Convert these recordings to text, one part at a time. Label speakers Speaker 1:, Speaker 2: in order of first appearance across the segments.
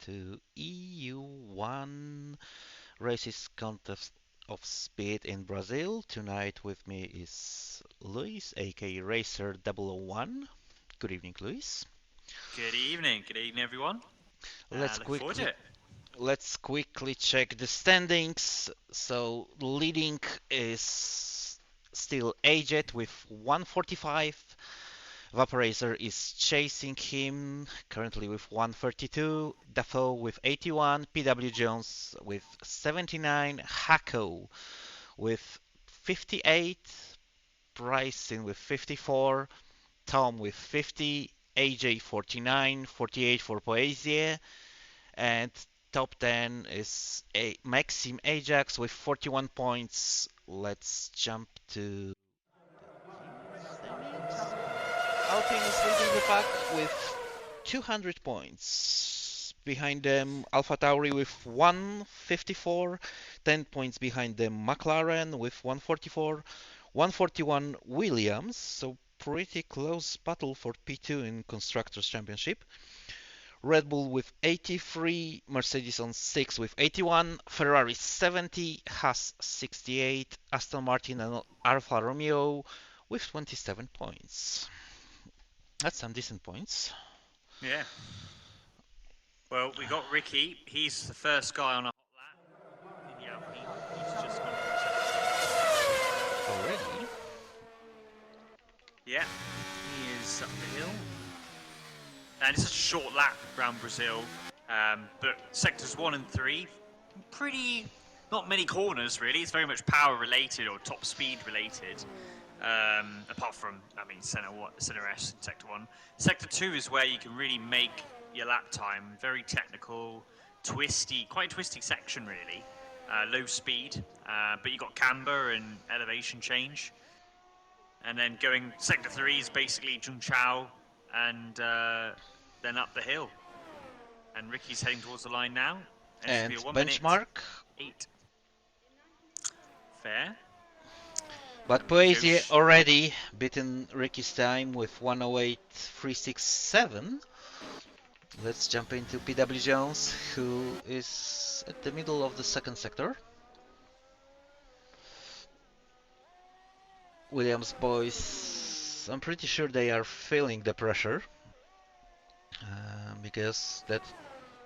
Speaker 1: to EU1 Races Contest of Speed in Brazil. Tonight with me is Luis, aka Racer 001. Good evening, Luis.
Speaker 2: Good evening. Good evening, everyone.
Speaker 1: Let's
Speaker 2: Looking forward to
Speaker 1: quickly
Speaker 2: it.
Speaker 1: let's quickly check the standings. So leading is still Aged with 145. Vaporizer is chasing him currently with 132, Dafoe with 81, PW Jones with 79, Hako with 58, Bryson with 54, Tom with 50, AJ 49, 48 for Poesie, and top 10 is Maxim Ajax with 41 points. Let's jump to the standings. Alpine is leading the pack with 200 points. Behind them, Alpha Tauri with 154, 10 points behind them, McLaren with 144, 141 Williams, so pretty close battle for P2 in Constructors' Championship. Red Bull with 83, Mercedes on 6 with 81, Ferrari 70, Haas 68, Aston Martin and Alfa Romeo with 27 points. That's some decent points.
Speaker 2: Yeah. Well, we got Ricky. He's the first guy on a hot lap in the Alpine. He's just gone through sector 6.
Speaker 1: Already?
Speaker 2: Yeah. He is up the hill. And it's a short lap around Brazil. But sectors 1 and 3, pretty, not many corners really. It's very much power related or top speed related. Apart from, Center S in Sector 1. Sector 2 is where you can really make your lap time. Very technical, twisty, quite twisty section really. Low speed, but you got camber and elevation change. And then going Sector 3 is basically Zhongchao and then up the hill. And Ricky's heading towards the line now. And it should
Speaker 1: And
Speaker 2: be a 1 minute
Speaker 1: benchmark.
Speaker 2: 8. Fair.
Speaker 1: But Poesie
Speaker 2: Josh.
Speaker 1: already beaten Ricky's time with 108.367. Let's jump into PW Jones, who is at the middle of the second sector. Williams boys, I'm pretty sure they are feeling the pressure because that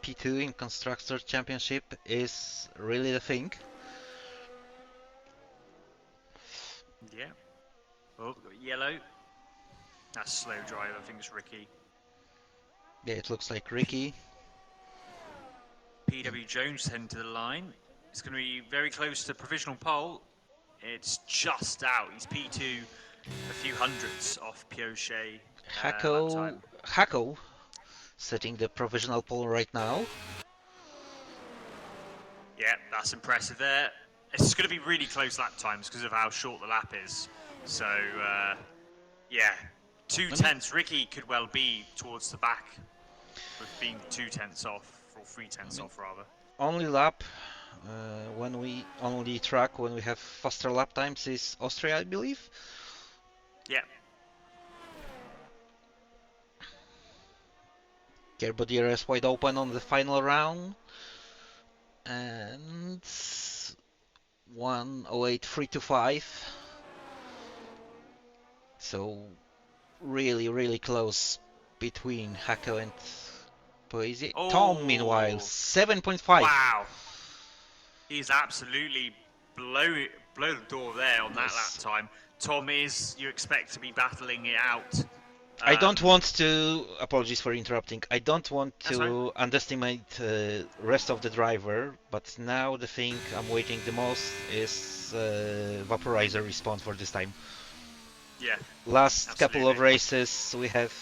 Speaker 1: P2 in Constructor Championship is really the thing.
Speaker 2: Yeah. Oh, we've got yellow. That's slow drive. I think it's Ricky.
Speaker 1: Yeah, it looks like Ricky.
Speaker 2: PW Jones heading to the line. It's going to be very close to provisional pole. It's just out. He's P2, a few hundredths off Piochet lap time.
Speaker 1: Hako setting the provisional pole right now.
Speaker 2: Yeah, that's impressive there. It's going to be really close lap times because of how short the lap is. So, yeah, 2/10. Ricky could well be towards the back with being 2/10 off, or 3/10 off rather.
Speaker 1: Only lap only track when we have faster lap times is Austria, I believe.
Speaker 2: Yeah.
Speaker 1: Gerbo DRS wide open on the final round. And 108.325. So really, really close between Hako and Poesie.
Speaker 2: Oh.
Speaker 1: Tom, meanwhile, 7.5.
Speaker 2: Wow. He's absolutely blow the door there on that lap time. Tom is, you expect to be battling it out.
Speaker 1: I don't want to, apologies for interrupting, I don't want to
Speaker 2: right.
Speaker 1: underestimate the rest of the driver, but now the thing I'm waiting the most is Vaporizer response for this time.
Speaker 2: Yeah.
Speaker 1: Last
Speaker 2: absolutely.
Speaker 1: couple of races we have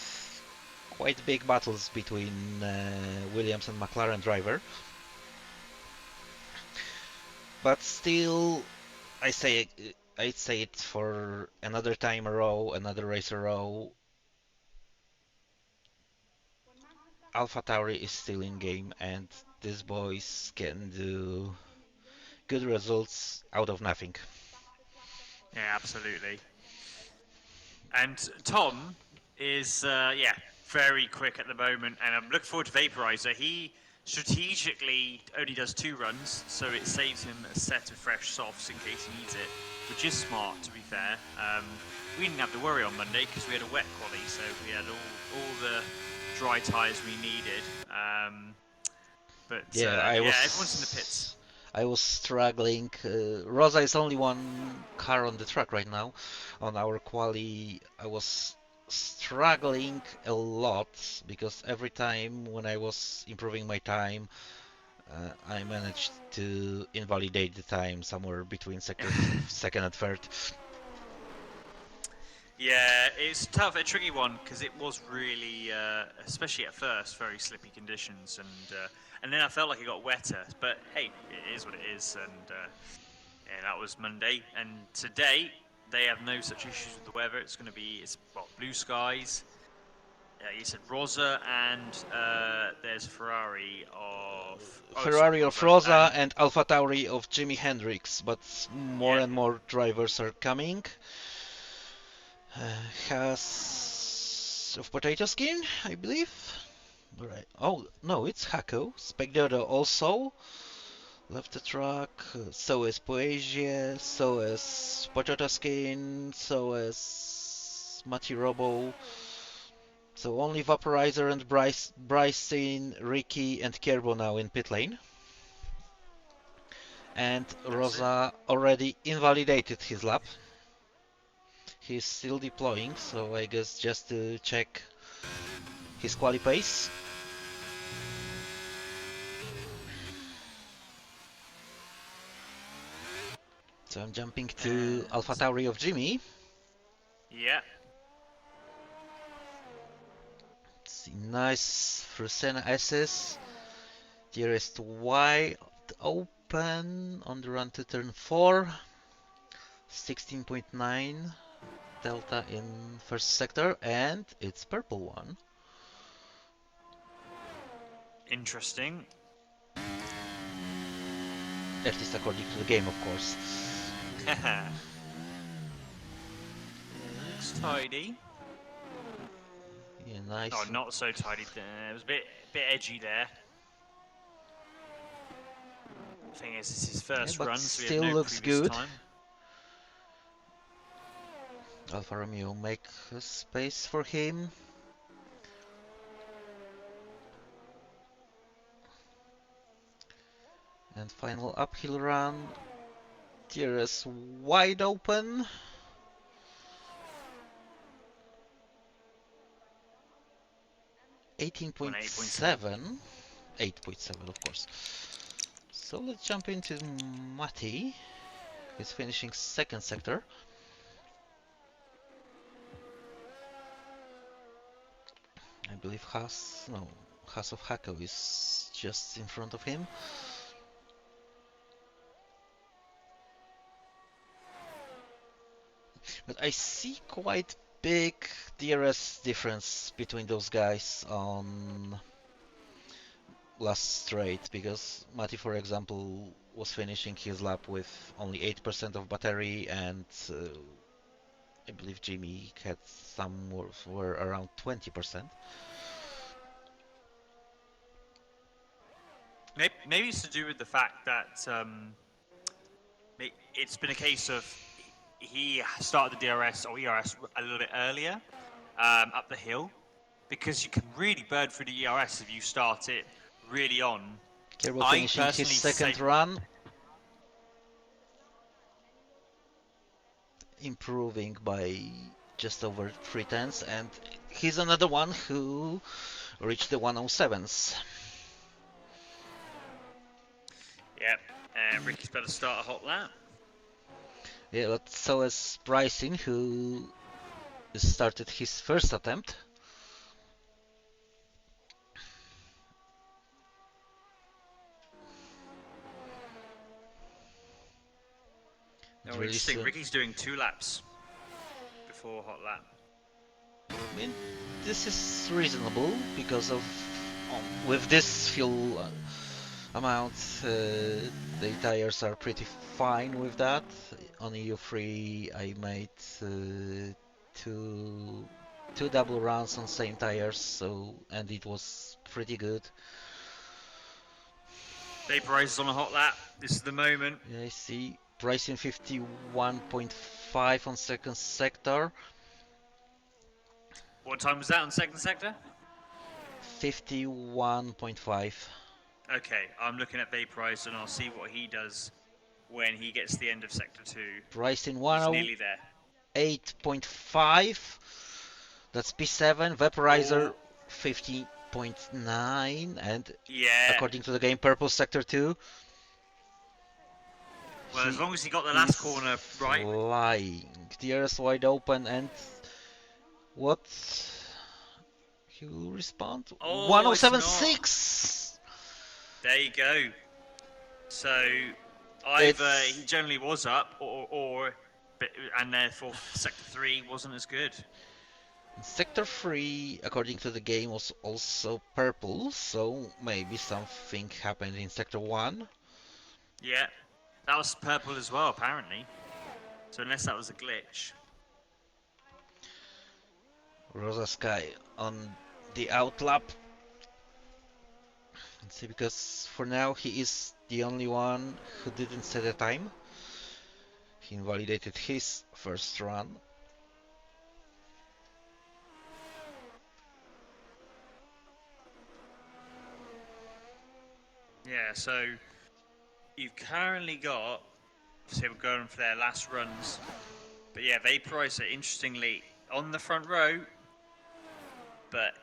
Speaker 1: quite big battles between Williams and McLaren driver. But still, I'd say it for another time a row, another race a row. Alpha Tauri is still in game, and these boys can do good results out of nothing.
Speaker 2: Yeah, absolutely. And Tom is, very quick at the moment, and I'm looking forward to Vaporizer. He strategically only does 2 runs, so it saves him a set of fresh softs in case he needs it, which is smart, to be fair. We didn't have to worry on Monday because we had a wet quali, so we had all the dry tyres we needed.
Speaker 1: Yeah,
Speaker 2: Yeah, everyone's in the pits.
Speaker 1: I was struggling. Rosa is only one car on the track right now. On our quali, I was struggling a lot because every time when I was improving my time, I managed to invalidate the time somewhere between second and third.
Speaker 2: Yeah, it's tough, a tricky one because it was really, especially at first, very slippy conditions, and then I felt like it got wetter. But hey, it is what it is, and yeah, that was Monday. And today they have no such issues with the weather. It's going to be blue skies. You said Rosa and there's Ferrari of
Speaker 1: Ferrari of
Speaker 2: Rosa
Speaker 1: Rosa
Speaker 2: and
Speaker 1: and AlphaTauri of Jimi Hendrix, but more
Speaker 2: yeah,
Speaker 1: and more drivers are coming. Has of potato skin, I believe. Right. Oh no, it's Hako. Specdodo also left the track. So is Poesia. So is potato skin. So is Mati Robo. So only Vaporizer and Bryson, Ricky, and Kerbo now in pit lane. And
Speaker 2: that's it.
Speaker 1: Rosa already invalidated his lap. He's still deploying, so I guess just to check his quali pace. So I'm jumping to
Speaker 2: And
Speaker 1: AlphaTauri of Jimmy.
Speaker 2: yeah,
Speaker 1: See, nice Fresena SS. Dearest wide open on the run to turn 4. 16.9 delta in first sector, and it's purple one.
Speaker 2: interesting.
Speaker 1: At least according to the game, of course.
Speaker 2: Looks tidy.
Speaker 1: Yeah, nice.
Speaker 2: Oh, not so tidy. It was a bit edgy there. Thing is, it's his
Speaker 1: Yeah,
Speaker 2: first
Speaker 1: but
Speaker 2: run, so we have
Speaker 1: still
Speaker 2: no
Speaker 1: looks
Speaker 2: previous
Speaker 1: good.
Speaker 2: time.
Speaker 1: Alfa Romeo make a space for him. And final uphill run. DRS wide open. 18.7. 8.7, of course. So let's jump into Mati. He's finishing second sector. I believe Haas of Hako is just in front of him. But I see quite big DRS difference between those guys on last straight, because Mati, for example, was finishing his lap with only 8% of battery, and I believe Jimmy had were around 20%.
Speaker 2: Maybe it's to do with the fact that it's been a case of he started the DRS or ERS a little bit earlier up the hill, because you can really burn through the ERS if you start it really on.
Speaker 1: Kerbo
Speaker 2: I
Speaker 1: finishing his
Speaker 2: personally say,
Speaker 1: second run, improving by just over 3 tenths, and he's another one who reached the 107s.
Speaker 2: yeah, Ricky's better start a hot lap.
Speaker 1: Yeah, but so is Bryson, who started his first attempt.
Speaker 2: Oh,
Speaker 1: Really
Speaker 2: interesting.
Speaker 1: soon.
Speaker 2: Ricky's doing 2 laps before hot lap.
Speaker 1: I mean, this is reasonable because of with this fuel amount, the tires are pretty fine with that. On EU3, I made two double runs on same tires, so and it was pretty good.
Speaker 2: Vaporizer's on a hot lap. This is the moment.
Speaker 1: Yeah, I see. Pricing 51.5 on second sector.
Speaker 2: What time was that on second sector?
Speaker 1: 51.5.
Speaker 2: Okay, I'm looking at Vaporizer and I'll see what he does when he gets to the end of sector 2.
Speaker 1: Pricing
Speaker 2: He's nearly there.
Speaker 1: 108.5. That's P7. Vaporizer
Speaker 2: Oh,
Speaker 1: 50.9. And
Speaker 2: yeah.
Speaker 1: according to the game, purple sector 2.
Speaker 2: Well, as
Speaker 1: He
Speaker 2: long as he got the
Speaker 1: is
Speaker 2: last corner right.
Speaker 1: flying. The air is wide open and what? He will respond.
Speaker 2: Oh, it's not.
Speaker 1: 1076.
Speaker 2: There you go. So either he
Speaker 1: It's
Speaker 2: generally was up, or and therefore sector 3 wasn't as good.
Speaker 1: sector 3, according to the game, was also purple, so maybe something happened in sector 1.
Speaker 2: Yeah, that was purple as well, apparently. So unless that was a glitch.
Speaker 1: Rosa Sky on the outlap. Let's see, because for now he is the only one who didn't set a time. He invalidated his first run.
Speaker 2: Yeah, so you've currently got, obviously we're going for their last runs. But yeah, Vaporizer, interestingly, on the front row, but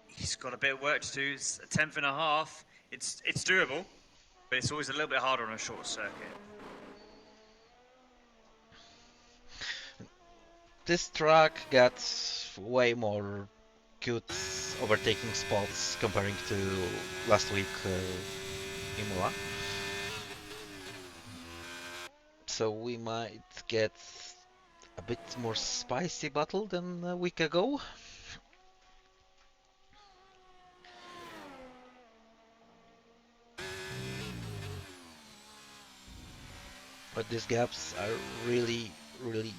Speaker 2: he's got a bit of work to do. It's a tenth and a half. It's doable, but it's always a little bit harder on a short circuit.
Speaker 1: This track got way more good overtaking spots comparing to last week Imola. So we might get a bit more spicy battle than a week ago. But these gaps are really, really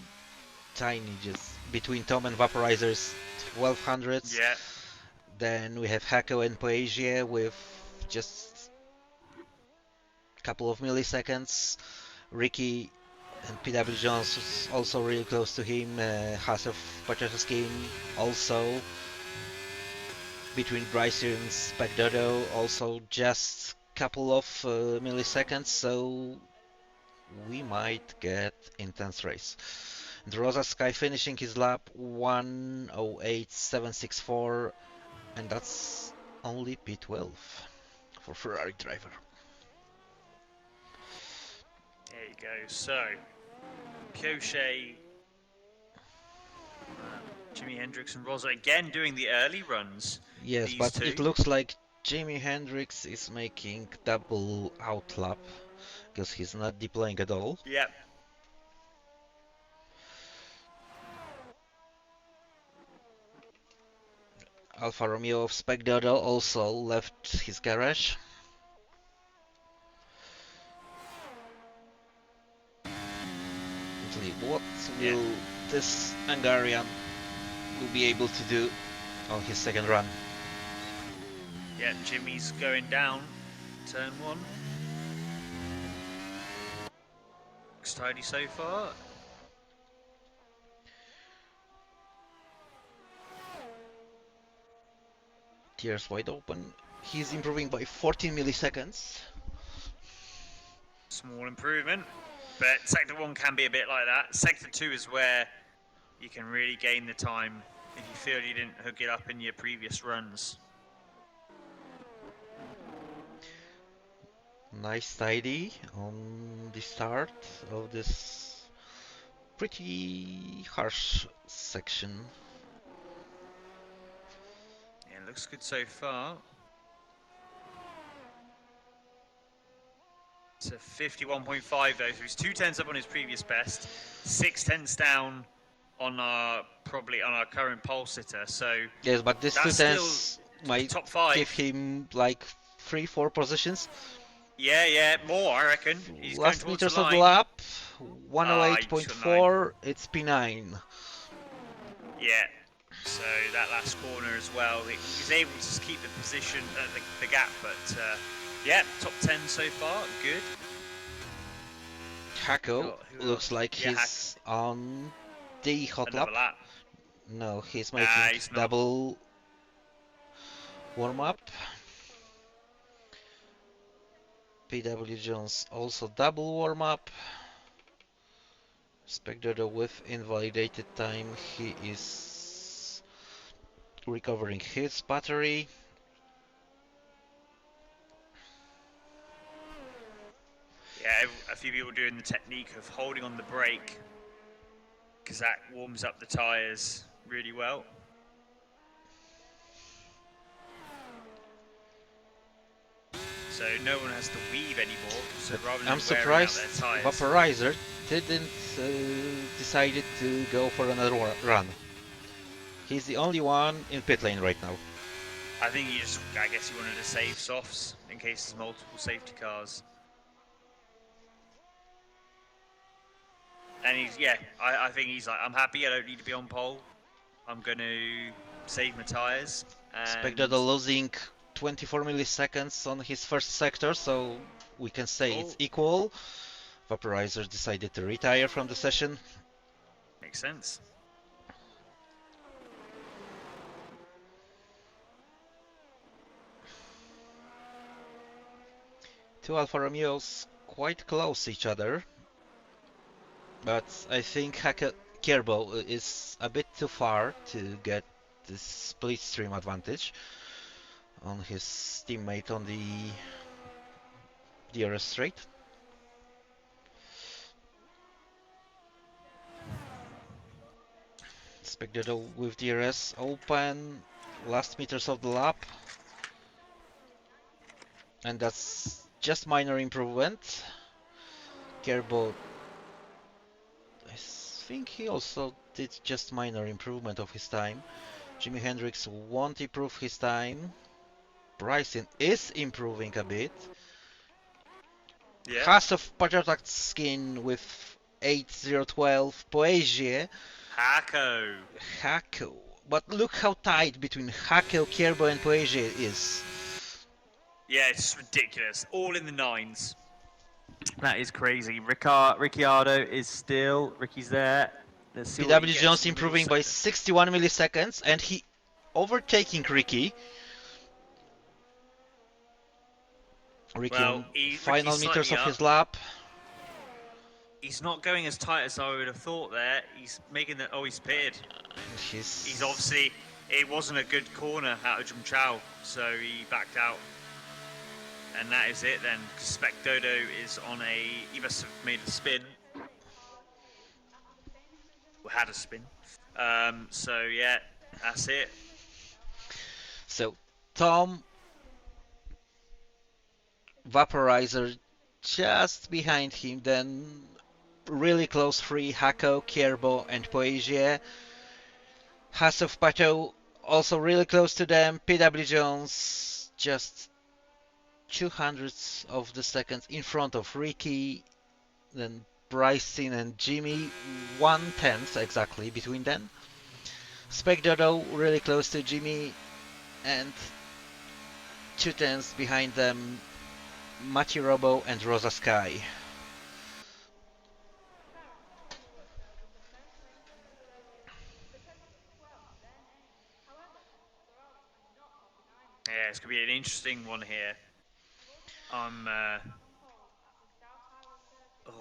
Speaker 1: tiny, just between Tom and Vaporizer's 1200s.
Speaker 2: Yeah.
Speaker 1: Then we have Hako and Poesia with just a couple of milliseconds. Ricky and PW Jones was also really close to him. Hasef Pachachaskin also. Between Bryson and Specdodo also just a couple of milliseconds, so we might get intense race. And Rosa Sky finishing his lap 108.764, and that's only P12 for Ferrari driver.
Speaker 2: There you go. So, Piochet, Jimi Hendrix, and Rosa again doing the early runs.
Speaker 1: Yes,
Speaker 2: These
Speaker 1: but
Speaker 2: two.
Speaker 1: it looks like Jimi Hendrix is making double outlap because he's not deploying at all.
Speaker 2: Yep.
Speaker 1: Alfa Romeo of Specdodo also left his garage. What will this Hungarian will be able to do on his second run?
Speaker 2: Yeah, Jimmy's going down turn 1. Looks tidy so far.
Speaker 1: Tears wide open. He's improving by 14 milliseconds.
Speaker 2: Small improvement, but sector 1 can be a bit like that. Sector 2 is where you can really gain the time if you feel you didn't hook it up in your previous runs.
Speaker 1: Nice tidy on the start of this pretty harsh section.
Speaker 2: Yeah, it looks good so far. It's a 51.5 though, so he's 2/10 up on his previous best, 6/10 down on our current pole sitter. So
Speaker 1: yes, but this
Speaker 2: that's
Speaker 1: 2/10
Speaker 2: still
Speaker 1: might
Speaker 2: top 5.
Speaker 1: give him like 3-4 positions.
Speaker 2: Yeah, more I reckon. He's going
Speaker 1: Last
Speaker 2: towards
Speaker 1: meters
Speaker 2: the
Speaker 1: of the
Speaker 2: line.
Speaker 1: lap,
Speaker 2: He's got 9.
Speaker 1: 108.4, it's P9.
Speaker 2: Yeah. So that last corner as well, he's able to keep the position, the gap, but Yeah, top 10 so far. Good.
Speaker 1: Hako
Speaker 2: Who
Speaker 1: looks
Speaker 2: else?
Speaker 1: like
Speaker 2: Yeah,
Speaker 1: he's on the hot
Speaker 2: another
Speaker 1: lap.
Speaker 2: lap.
Speaker 1: No, he's
Speaker 2: Nah,
Speaker 1: making
Speaker 2: he's not.
Speaker 1: double warm up. PW Jones also double warm up. Spectator with invalidated time. He is recovering his battery.
Speaker 2: Yeah, a few people doing the technique of holding on the brake because that warms up the tyres really well. So no one has to weave anymore. So
Speaker 1: But
Speaker 2: rather than
Speaker 1: I'm
Speaker 2: wearing out their
Speaker 1: surprised
Speaker 2: tyres,
Speaker 1: Vaporizer didn't decided to go for another run. He's the only one in pit lane right now.
Speaker 2: I think I guess he wanted to save softs in case there's multiple safety cars. And I think he's like, I'm happy. I don't need to be on pole. I'm going to save my tyres.
Speaker 1: Spectator losing 24 milliseconds on his first sector, so we can say it's equal. Vaporizer decided to retire from the session.
Speaker 2: Makes sense.
Speaker 1: Two Alfa Romeos quite close each other, but I think Kerbo is a bit too far to get this split stream advantage on his teammate on the DRS straight. Spectator with DRS open, last meters of the lap, and that's just minor improvement. Kerbo, I think he also did just minor improvement of his time. Jimi Hendrix won't improve his time. Bryson is improving a bit.
Speaker 2: Yeah.
Speaker 1: Haas of Patriotic Skin with 8012 Poesie. Hako. But look how tight between Hako, Kerbo and Poesie is.
Speaker 2: Yeah, it's ridiculous. All in the nines. That is crazy. Ricciardo is still. Ricky's there. Let's see what he
Speaker 1: PW
Speaker 2: gets
Speaker 1: Jones
Speaker 2: in the middle
Speaker 1: improving by
Speaker 2: sector.
Speaker 1: 61 milliseconds and he overtaking Ricky. Ricky on final
Speaker 2: Ricky's
Speaker 1: meters
Speaker 2: slightly
Speaker 1: of
Speaker 2: up.
Speaker 1: his lap.
Speaker 2: He's not going as tight as I would have thought there. He's making the. Oh, he's pitted. He's obviously. It wasn't a good corner out of Jung Chao, so he backed out. And that is it then. Spec Dodo is on a. He must have made a spin. Or had a spin. So yeah, that's it.
Speaker 1: So Tom Vaporizer just behind him, then really close three, Hako, Kierbo and Poesie. Haas of Pato also really close to them. PW Jones just 200ths of the seconds in front of Ricky. Then Bryson and Jimmy 1/10 exactly between them. Spec Dodo really close to Jimmy and 2/10 behind them Mati Robo and Rosa Sky.
Speaker 2: Yeah, it's going to be an interesting one here. Oh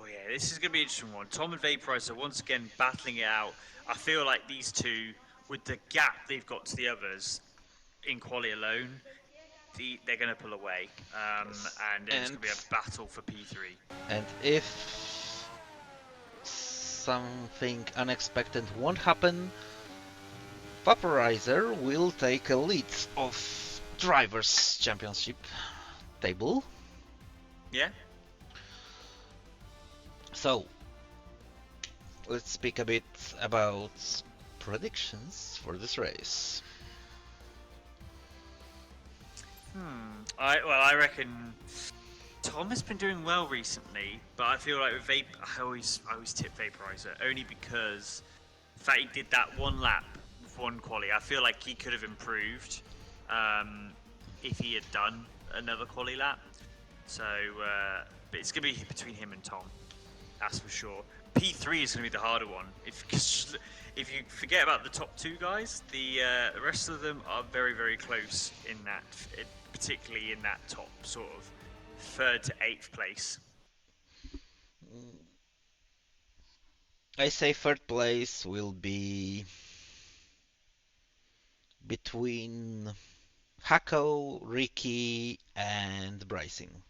Speaker 2: yeah, this is going to be an interesting one. Tom and Vaporizer once again battling it out. I feel like these two, with the gap they've got to the others in quali alone, they're going to pull away. And it's going to be a battle for P3.
Speaker 1: And if something unexpected won't happen, Vaporizer will take a lead of Drivers' Championship table.
Speaker 2: Yeah.
Speaker 1: So, let's speak a bit about predictions for this race.
Speaker 2: I reckon Tom has been doing well recently, but I feel like with I always tip Vaporizer only because the fact he did that one lap with one quali. I feel like he could have improved if he had done another quali lap. So, but it's going to be between him and Tom. That's for sure. P3 is going to be the harder one. If you forget about the top two guys, the rest of them are very very close in that, particularly in that top sort of third to eighth place.
Speaker 1: I say third place will be between Hako, Ricky, and Bryson.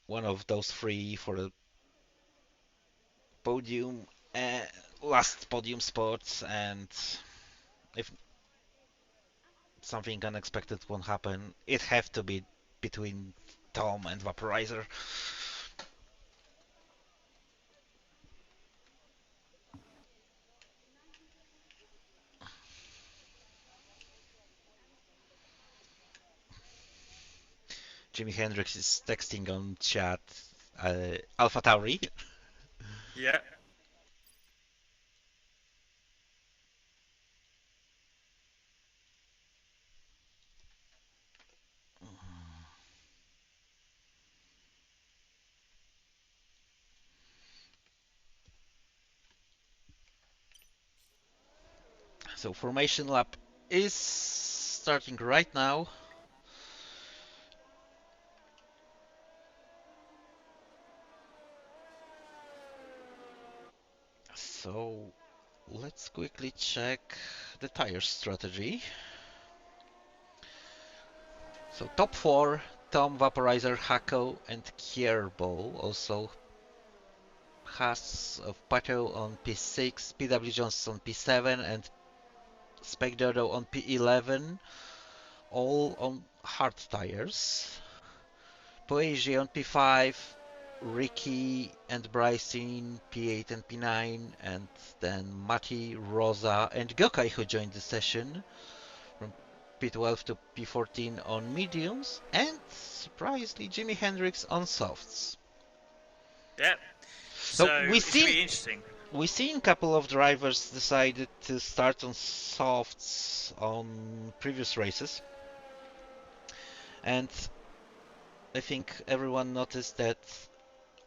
Speaker 1: One of those three for the podium, uh, last podium spots, and if something unexpected won't happen, it have to be between Tom and Vaporizer. Jimi Hendrix is texting on chat Alpha Tauri.
Speaker 2: Yeah.
Speaker 1: So formation lap is starting right now. So let's quickly check the tire strategy. So top four, Tom, Vaporizer, Hako, and Kierball. Also Haas of Pato on P6, PW Jones on P7, and Specdodo on P11, all on hard tires. Poeji on P5, Ricky and Bryson P8 and P9, and then Mati, Rosa, and Gokai, who joined the session from P12 to P14 on mediums, and surprisingly Jimi Hendrix on softs.
Speaker 2: Yeah.
Speaker 1: So
Speaker 2: So
Speaker 1: we've
Speaker 2: it's gonna
Speaker 1: seen
Speaker 2: be interesting.
Speaker 1: we've seen a couple of drivers decided to start on softs on previous races, and I think everyone noticed that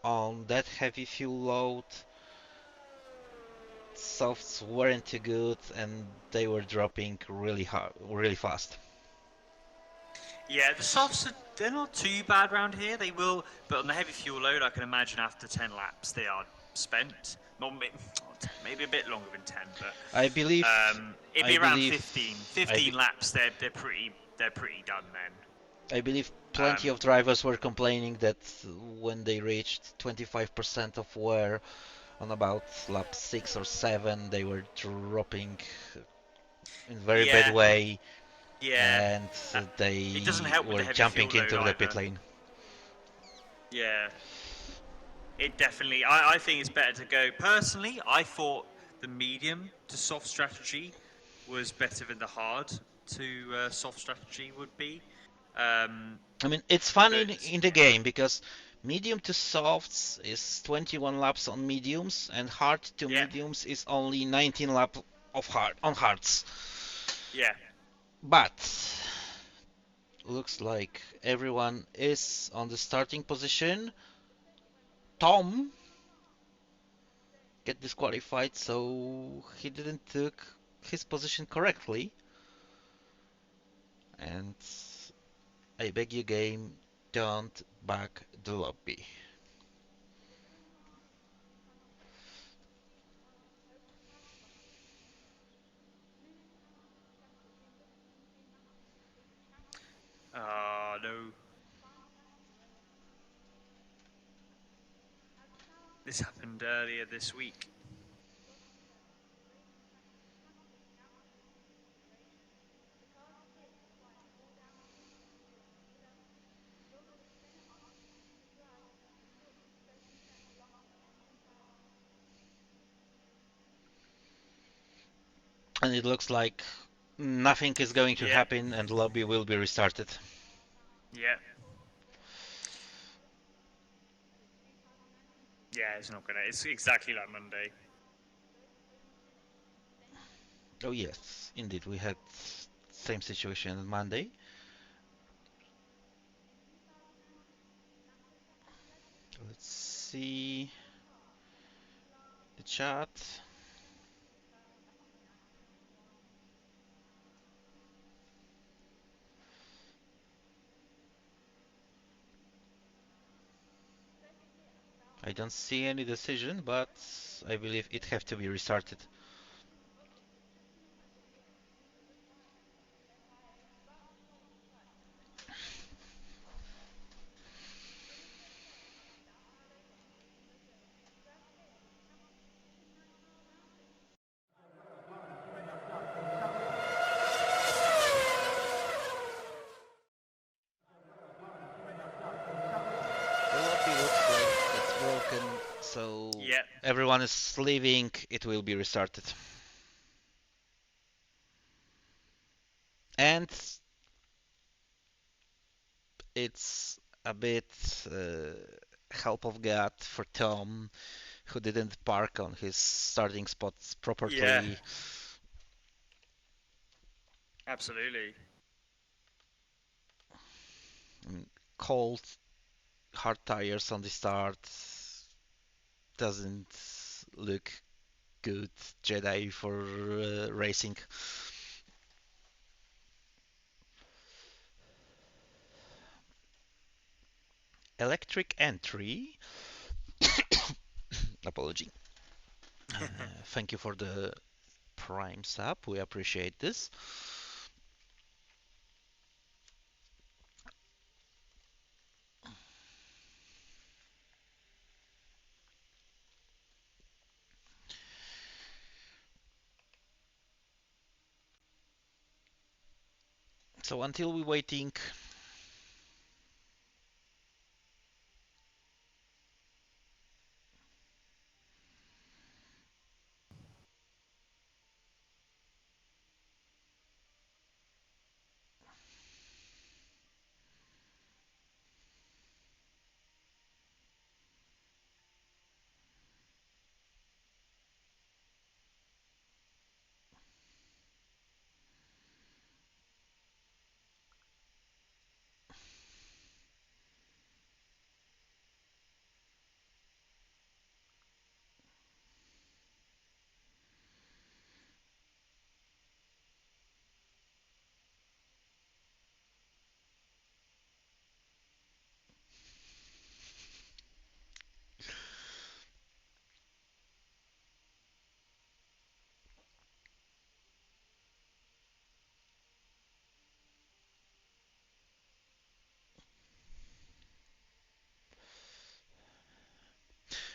Speaker 1: on that heavy fuel load, softs weren't too good and they were dropping really hard, really fast.
Speaker 2: Yeah, the softs they're not too bad around here. They will, but on the heavy fuel load, I can imagine after 10 laps they are spent. Not, not 10, maybe a bit longer than 10, but
Speaker 1: I believe,
Speaker 2: it'd
Speaker 1: I
Speaker 2: be around
Speaker 1: believe,
Speaker 2: 15.
Speaker 1: I,
Speaker 2: 15
Speaker 1: be,
Speaker 2: laps. They're pretty done then.
Speaker 1: I believe plenty
Speaker 2: Um,
Speaker 1: of drivers were complaining that when they reached 25% of wear on about lap 6 or 7, they were dropping in very bad
Speaker 2: yeah,
Speaker 1: way
Speaker 2: yeah.
Speaker 1: and
Speaker 2: Uh, it doesn't
Speaker 1: they
Speaker 2: help with the
Speaker 1: were
Speaker 2: heavy
Speaker 1: jumping
Speaker 2: fuel load
Speaker 1: into the pit
Speaker 2: either.
Speaker 1: lane.
Speaker 2: Yeah, it definitely. I think it's better to go. Personally, I thought the medium to soft strategy was better than the hard to soft strategy would be. Um,
Speaker 1: I mean, it's fun
Speaker 2: but
Speaker 1: in the game because medium to softs is 21 laps on mediums and hard to
Speaker 2: yeah,
Speaker 1: mediums is only 19 lap of hard on hards.
Speaker 2: yeah,
Speaker 1: But looks like everyone is on the starting position. Tom get disqualified, so he didn't took his position correctly. And I beg you, game, don't back the lobby.
Speaker 2: no. This happened earlier this week.
Speaker 1: And it looks like nothing is going to
Speaker 2: Yeah,
Speaker 1: happen and lobby will be restarted.
Speaker 2: yeah, yeah. It's not gonna. It's exactly like Monday.
Speaker 1: Oh yes, indeed, we had same situation on Monday. Let's see the chat. I don't see any decision, but I believe it have to be restarted. The lobby looks like it's broken, so
Speaker 2: Yeah.
Speaker 1: everyone is leaving. It will be restarted. And it's a bit uh, help of God for Tom, who didn't park on his starting spots
Speaker 2: Yeah.
Speaker 1: properly.
Speaker 2: Absolutely.
Speaker 1: Mm, Cold, hard tires on the start doesn't look good Jedi for racing. Electric entry. Apology. Thank you for the Prime sub. We appreciate this. So until we're waiting,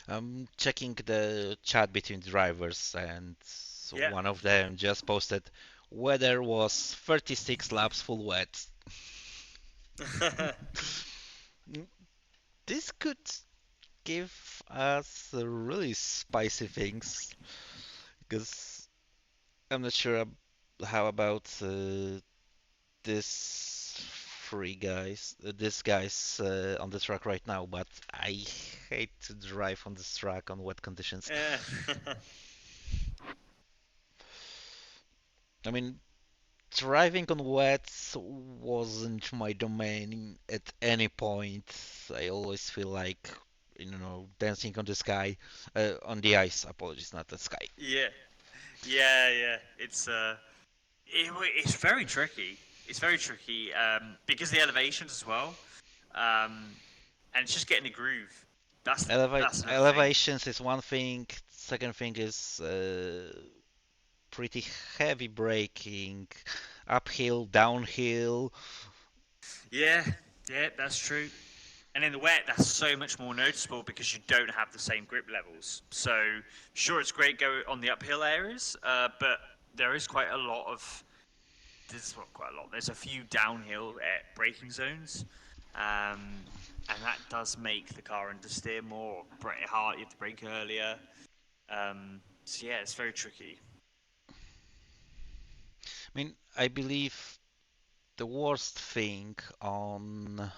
Speaker 1: I'm checking the chat between drivers, and
Speaker 2: Yeah.
Speaker 1: one of them just posted weather was 36 laps full wet. This could give us really spicy things, because I'm not sure how about this three guys, this guys on the track right now, but I hate to drive on this track on wet conditions.
Speaker 2: Yeah.
Speaker 1: I mean, driving on wet wasn't my domain at any point. I always feel like, dancing on the sky, on the ice. Apologies, not the sky.
Speaker 2: Yeah. Yeah. Yeah. It's very tricky. It's very tricky because the elevations as well, and it's just getting the groove. That's another thing.
Speaker 1: Elevations is one thing. Second thing is pretty heavy braking, uphill, downhill.
Speaker 2: Yeah. Yeah. That's true. And in the wet, that's so much more noticeable because you don't have the same grip levels. So, sure, it's great go on the uphill areas, but there is quite a lot of quite a lot. There's a few downhill braking zones, and that does make the car understeer more. Brake hard, you have to brake earlier. So yeah, it's very tricky.
Speaker 1: I mean, I believe the worst thing on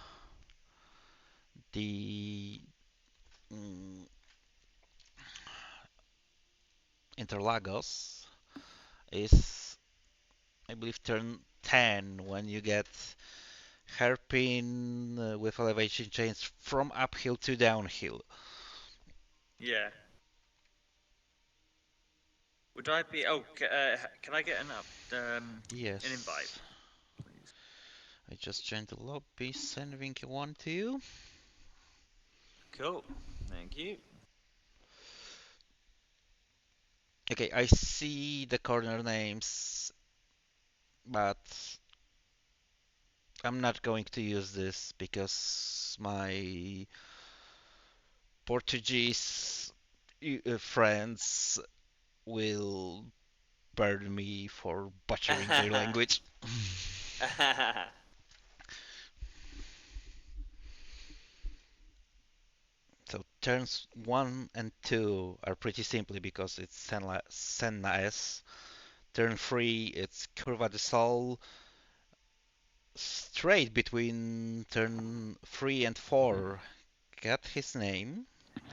Speaker 1: the mm, Interlagos is, I believe, turn 10 when you get hairpin with elevation change from uphill to downhill.
Speaker 2: Yeah. Would I be? Oh, can I get an invite,
Speaker 1: Yes.
Speaker 2: please?
Speaker 1: I just joined the lobby, sending one to you.
Speaker 2: Cool. Thank you.
Speaker 1: Okay, I see the corner names, but I'm not going to use this because my Portuguese friends will burn me for butchering their language. So turns 1 and 2 are pretty simply because it's Senna S. Turn 3, it's Curva de Sol. Straight between turn 3 and 4, get his name.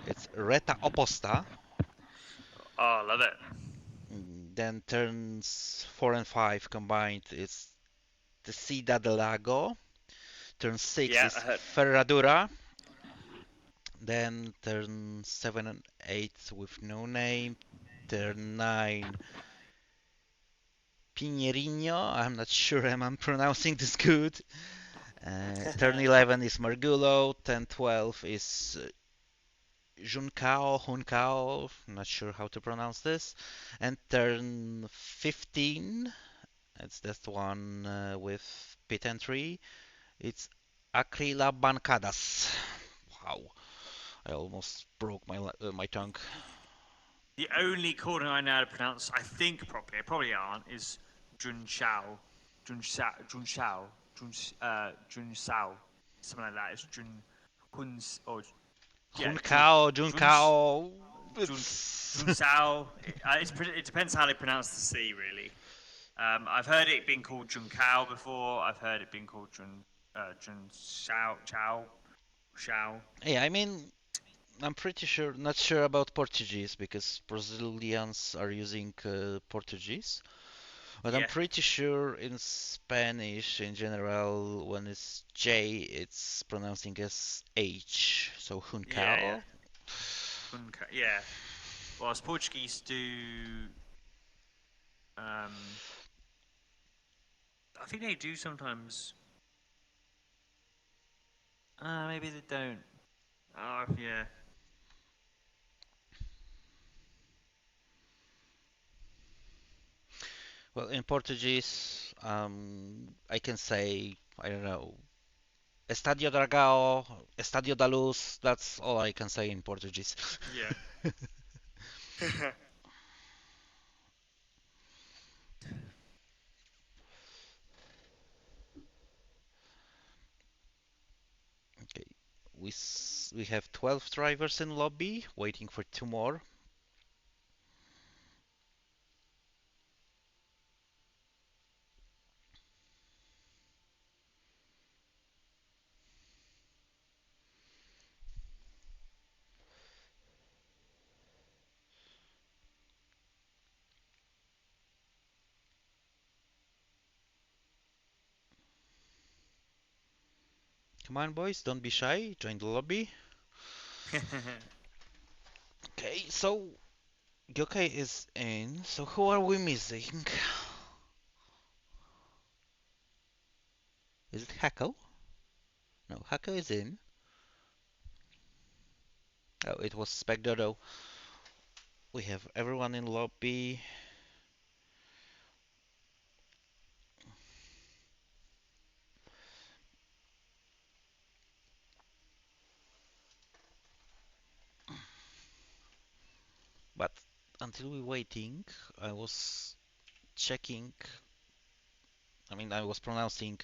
Speaker 1: It's Reta Oposta.
Speaker 2: Oh, love it.
Speaker 1: Then turns 4 and 5 combined is the Cida del Lago. Turn 6
Speaker 2: Yeah,
Speaker 1: is
Speaker 2: I heard.
Speaker 1: Ferradura. Then turn 7 and 8 with no name. Turn 9, Pinheirinho. I'm not sure I'm pronouncing this good. Turn 11 is Margulo. Turn 12 is Juncao. Not sure how to pronounce this. And turn 15, it's that one with pit entry. It's Aquila Bancadas. Wow, I almost broke my tongue.
Speaker 2: The only corner I know how to pronounce, I think properly, I probably aren't, is Junshao. Junshao. Junsao. Something like that. It's Jun. Huns. Or. Yeah, Juns.
Speaker 1: Juncao.
Speaker 2: Jun.
Speaker 1: It's
Speaker 2: Junsao. It depends how they pronounce the C, really. I've heard it being called Junkao before. I've heard it being called Junsao. Shao.
Speaker 1: yeah. I mean, I'm pretty sure, not sure about Portuguese because Brazilians are using Portuguese. But I'm
Speaker 2: Yeah.
Speaker 1: pretty sure in Spanish in general, when it's J, it's pronouncing as H. So
Speaker 2: Yeah, yeah.
Speaker 1: Juncao.
Speaker 2: Yeah. Whilst Portuguese do. Um, I think they do sometimes. Maybe they don't. Oh, yeah.
Speaker 1: Well, in Portuguese, I can say, I don't know, Estadio Dragão, Estadio da Luz. That's all I can say in Portuguese.
Speaker 2: Yeah.
Speaker 1: Okay, we have 12 drivers in lobby, waiting for two more. Come on, boys, don't be shy. Join the lobby. Okay, so Gyokai is in. So who are we missing? Is it Hako? No, Hako is in. Oh, it was Specdodo. We have everyone in lobby. But until we waiting, I was checking. I mean, I was pronouncing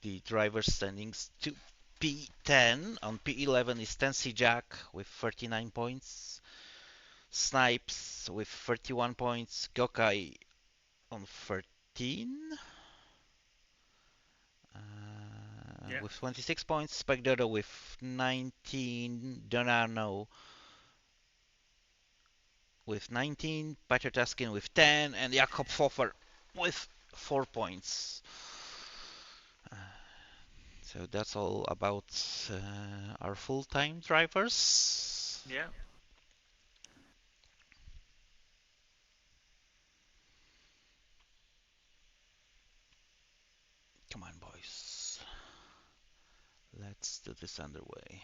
Speaker 1: the driver standings to P10. On P11 is Tensi Jack with 39 points. Snipes with 31 points. Gokai on 13.
Speaker 2: Yeah.
Speaker 1: With 26 points. Specdodo with 19. Donano with 19. Peter Taskin with 10. And Jakob Pfoffer with 4 points. So that's all about our full-time drivers.
Speaker 2: Yeah.
Speaker 1: Come on, boys. Let's do this underway.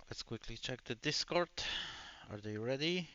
Speaker 1: Let's quickly check the Discord. Are they ready?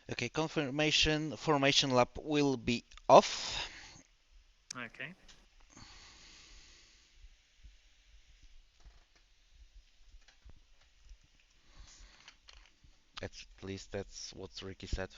Speaker 1: Okay, confirmation formation lap will be off.
Speaker 2: Okay.
Speaker 1: At least that's what Ricky said.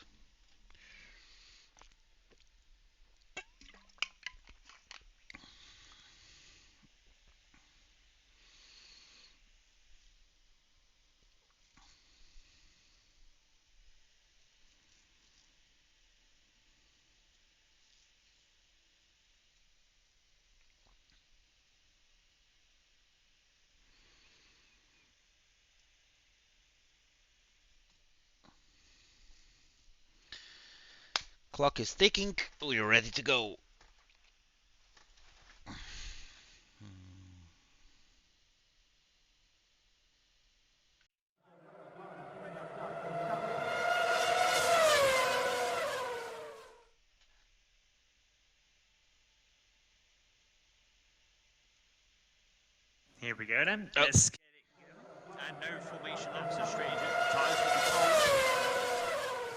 Speaker 1: Clock is ticking. We're ready to go.
Speaker 2: Here we go then.
Speaker 1: Oh.
Speaker 2: Let's get it. And no formation laps are straight. Tires will be cold.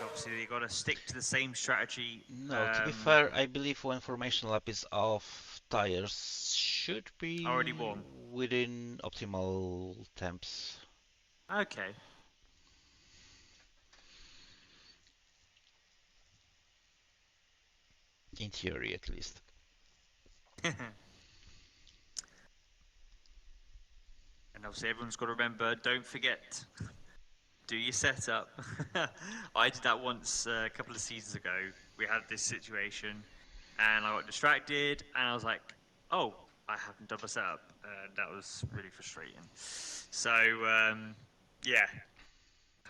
Speaker 2: Obviously, you got to stick to the same strategy.
Speaker 1: No, to be fair, I believe when formation lap is off, tires should
Speaker 2: Already
Speaker 1: be
Speaker 2: warm.
Speaker 1: within optimal temps.
Speaker 2: Okay.
Speaker 1: In theory, at least.
Speaker 2: And obviously, everyone's got to remember, don't forget, do your setup. I did that once a couple of seasons ago. We had this situation, and I got distracted, and I was like, oh, I haven't done my setup. And that was really frustrating. So, yeah.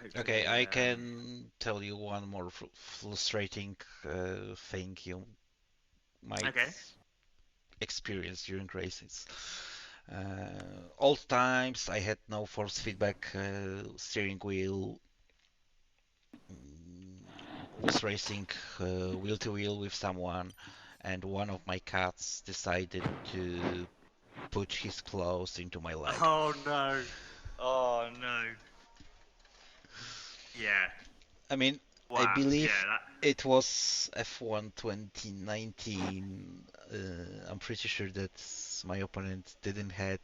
Speaker 2: Hopefully,
Speaker 1: Okay, I can tell you one more frustrating thing you might
Speaker 2: okay.
Speaker 1: experience during races. Old times, I had no force feedback steering wheel. Was racing wheel to wheel with someone, and one of my cats decided to put his claws into my leg.
Speaker 2: Oh no. Oh no. Yeah.
Speaker 1: I mean, I
Speaker 2: Wow. Yeah.
Speaker 1: believe it was F1 2019. I'm pretty sure that my opponent didn't had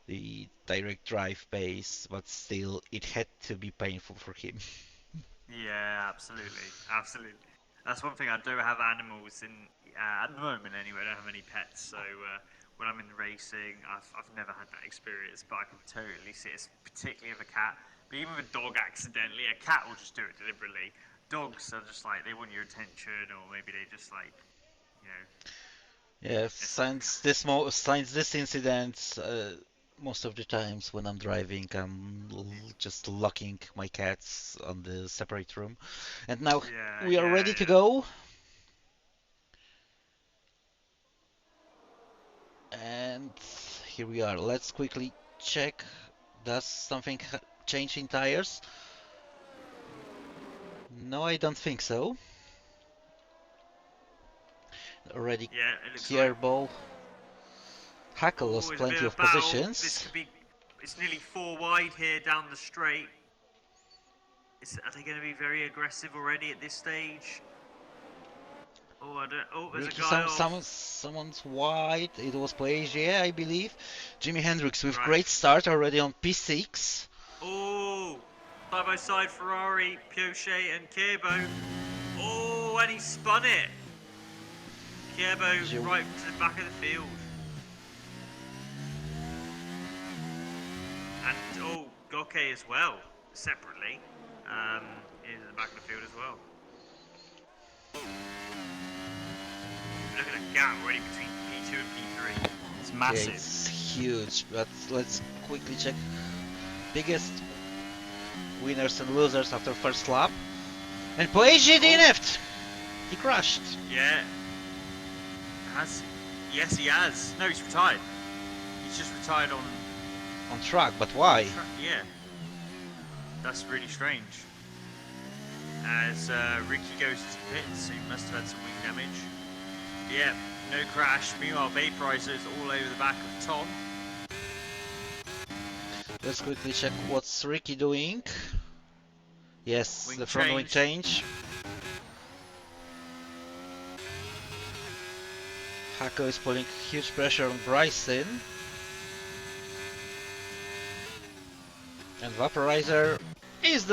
Speaker 1: the direct drive base, but still, it had to be painful for him.
Speaker 2: Yeah, absolutely, absolutely. That's one thing. I do have animals in at the moment anyway. I don't have any pets, so when I'm in racing, I've never had that experience. But I can totally see it, particularly with a cat. But even with a dog, accidentally, a cat will just do it deliberately. Dogs are just like they want your attention, or maybe they just like, you know,
Speaker 1: Yes,
Speaker 2: it's like,
Speaker 1: since this incident, most of the times when I'm driving, I'm just locking my cats on the separate room. And now
Speaker 2: yeah,
Speaker 1: we are
Speaker 2: yeah,
Speaker 1: ready to
Speaker 2: yeah.
Speaker 1: go. And here we are. Let's quickly check. Does something change in tires? No, I don't think so. Already
Speaker 2: Yeah, it looks like.
Speaker 1: clear ball. Hackle
Speaker 2: Oh,
Speaker 1: lost
Speaker 2: there's a bit
Speaker 1: plenty
Speaker 2: of
Speaker 1: of
Speaker 2: a battle. This
Speaker 1: positions.
Speaker 2: could be. It's nearly four wide here down the straight. Are they going to be very aggressive already at this stage? Oh, I don't. Oh, there's a
Speaker 1: Ricky,
Speaker 2: guy off.
Speaker 1: someone's wide. It was Poagier, I believe. Jimi Hendrix with
Speaker 2: Right.
Speaker 1: great start already on P6.
Speaker 2: Oh, side by side Ferrari, Piochet and Kierbo. Oh, and he spun it. Kierbo
Speaker 1: Gio
Speaker 2: right to the back of the field. And oh, Goke as well, separately, in the back of the field as well. Look at the gap already between P2 and P3. It's
Speaker 1: Yeah,
Speaker 2: massive.
Speaker 1: it's huge, but let's quickly check biggest winners and losers after first lap. And Poagier DNF'd! He crashed.
Speaker 2: Yeah. Has Yes, he has. No, he's retired. He's just retired on
Speaker 1: Track, but why?
Speaker 2: Yeah. That's really strange. As Ricky goes to pits, he must have had some wing damage. Yeah, no crash. Meanwhile, Vaporizer's all over the back of Tom.
Speaker 1: Let's quickly check what's Ricky doing. Yes,
Speaker 2: Wing
Speaker 1: the front wing change. Hako is putting huge pressure on Bryson. And Vaporizer is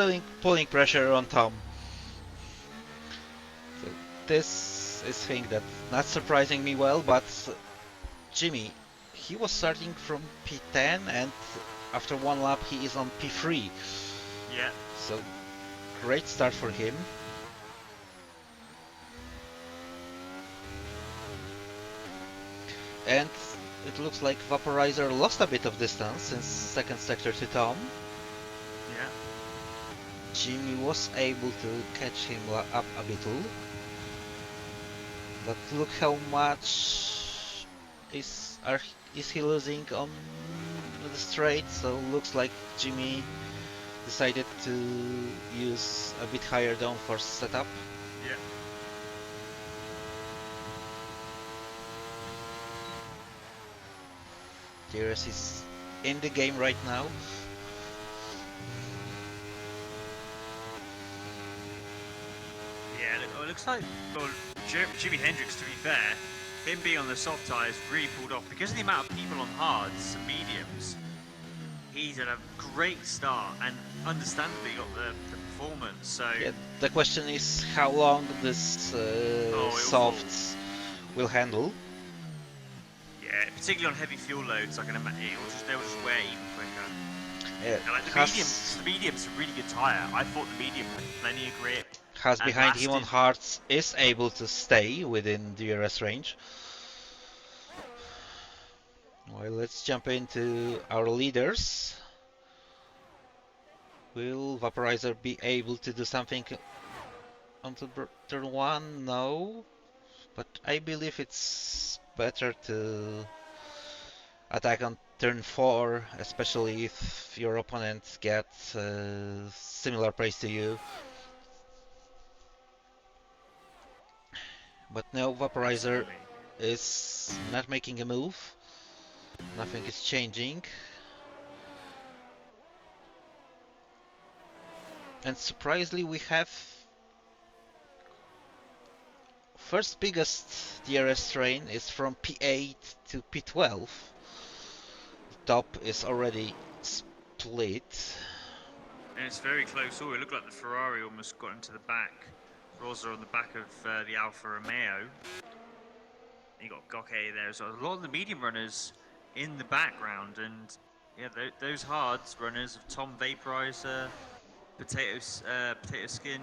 Speaker 1: pulling pressure on Tom. So this is thing that's not surprising me well, but Jimmy, he was starting from P10 and after one lap he is on P3.
Speaker 2: Yeah.
Speaker 1: So great start for him. And it looks like Vaporizer lost a bit of distance since second sector to Tom.
Speaker 2: Yeah.
Speaker 1: Jimmy was able to catch him up a little. But look how much is he losing on the straight, so looks like Jimmy decided to use a bit higher downforce setup.
Speaker 2: Yeah.
Speaker 1: DRS is in the game right now.
Speaker 2: Yeah, it looks like Jimi Hendrix, to be fair, him being on the soft tyres really pulled off because of the amount of people on hards and mediums. He's had a great start and understandably got the performance. So
Speaker 1: Yeah, the question is how long this softs will handle.
Speaker 2: Yeah, particularly on heavy fuel loads, I can imagine they'll just wear even quicker.
Speaker 1: Yeah,
Speaker 2: And like the medium's a really good tyre. I thought the medium had plenty of grip.
Speaker 1: Has behind him on hards is able to stay within DRS range. Well, let's jump into our leaders. Will Vaporizer be able to do something onto turn 1? No. But I believe it's better to attack on turn 4, especially if your opponent gets similar pace to you. But now Vaporizer is not making a move. Nothing is changing. And surprisingly, we have first biggest DRS train is from P8 to P12. The top is already split.
Speaker 2: And it's very close. Oh, it looked like the Ferrari almost got into the back. Rosa on the back of the Alfa Romeo. You got Goke there. So a lot of the medium runners in the background, and yeah, those hards runners of Tom Vaporizer, Potato Skin.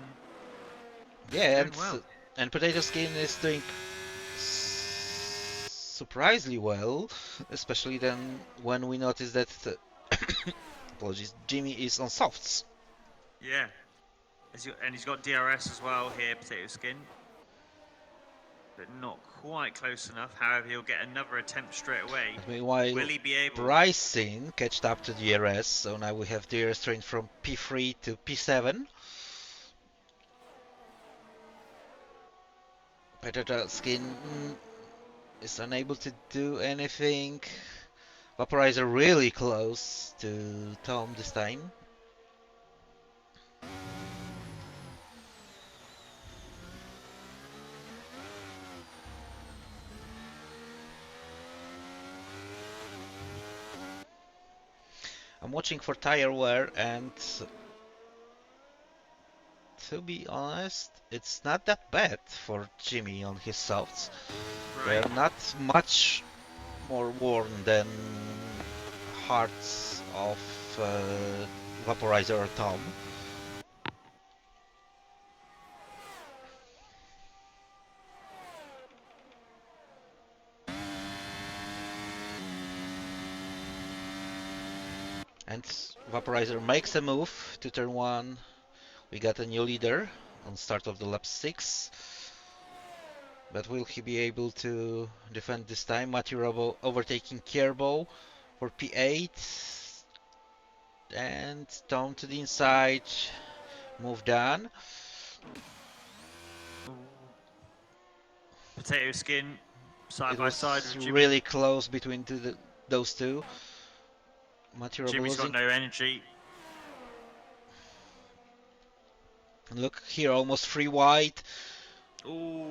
Speaker 1: Yeah,
Speaker 2: well.
Speaker 1: and Potato Skin is doing surprisingly well, especially then when we notice that apologies, Jimmy is on softs.
Speaker 2: Yeah, and he's got DRS as well here, Potato Skin. But not quite close enough. However, he'll get another attempt straight away.
Speaker 1: Meanwhile,
Speaker 2: will he be able?
Speaker 1: Bryson catched up to DRS, so now we have DRS train from P3 to P7. Potato Skin is unable to do anything. Vaporizer really close to Tom this time. watching for tire wear, and to be honest, it's not that bad for Jimmy on his softs.
Speaker 2: Right.
Speaker 1: They're not much more worn than hearts of Vaporizer or Tom. And Vaporizer makes a move to turn 1. We got a new leader on start of the lap 6. But will he be able to defend this time? Matthew Robo overtaking Kierbo for P8. And Tom to the inside. Move down.
Speaker 2: Ooh. Potato skin, side
Speaker 1: It
Speaker 2: by side
Speaker 1: was
Speaker 2: with Jimmy.
Speaker 1: really close between those two. Matthew Robo
Speaker 2: Jimmy's got
Speaker 1: losing.
Speaker 2: no energy.
Speaker 1: And look here, almost free wide.
Speaker 2: Ooh.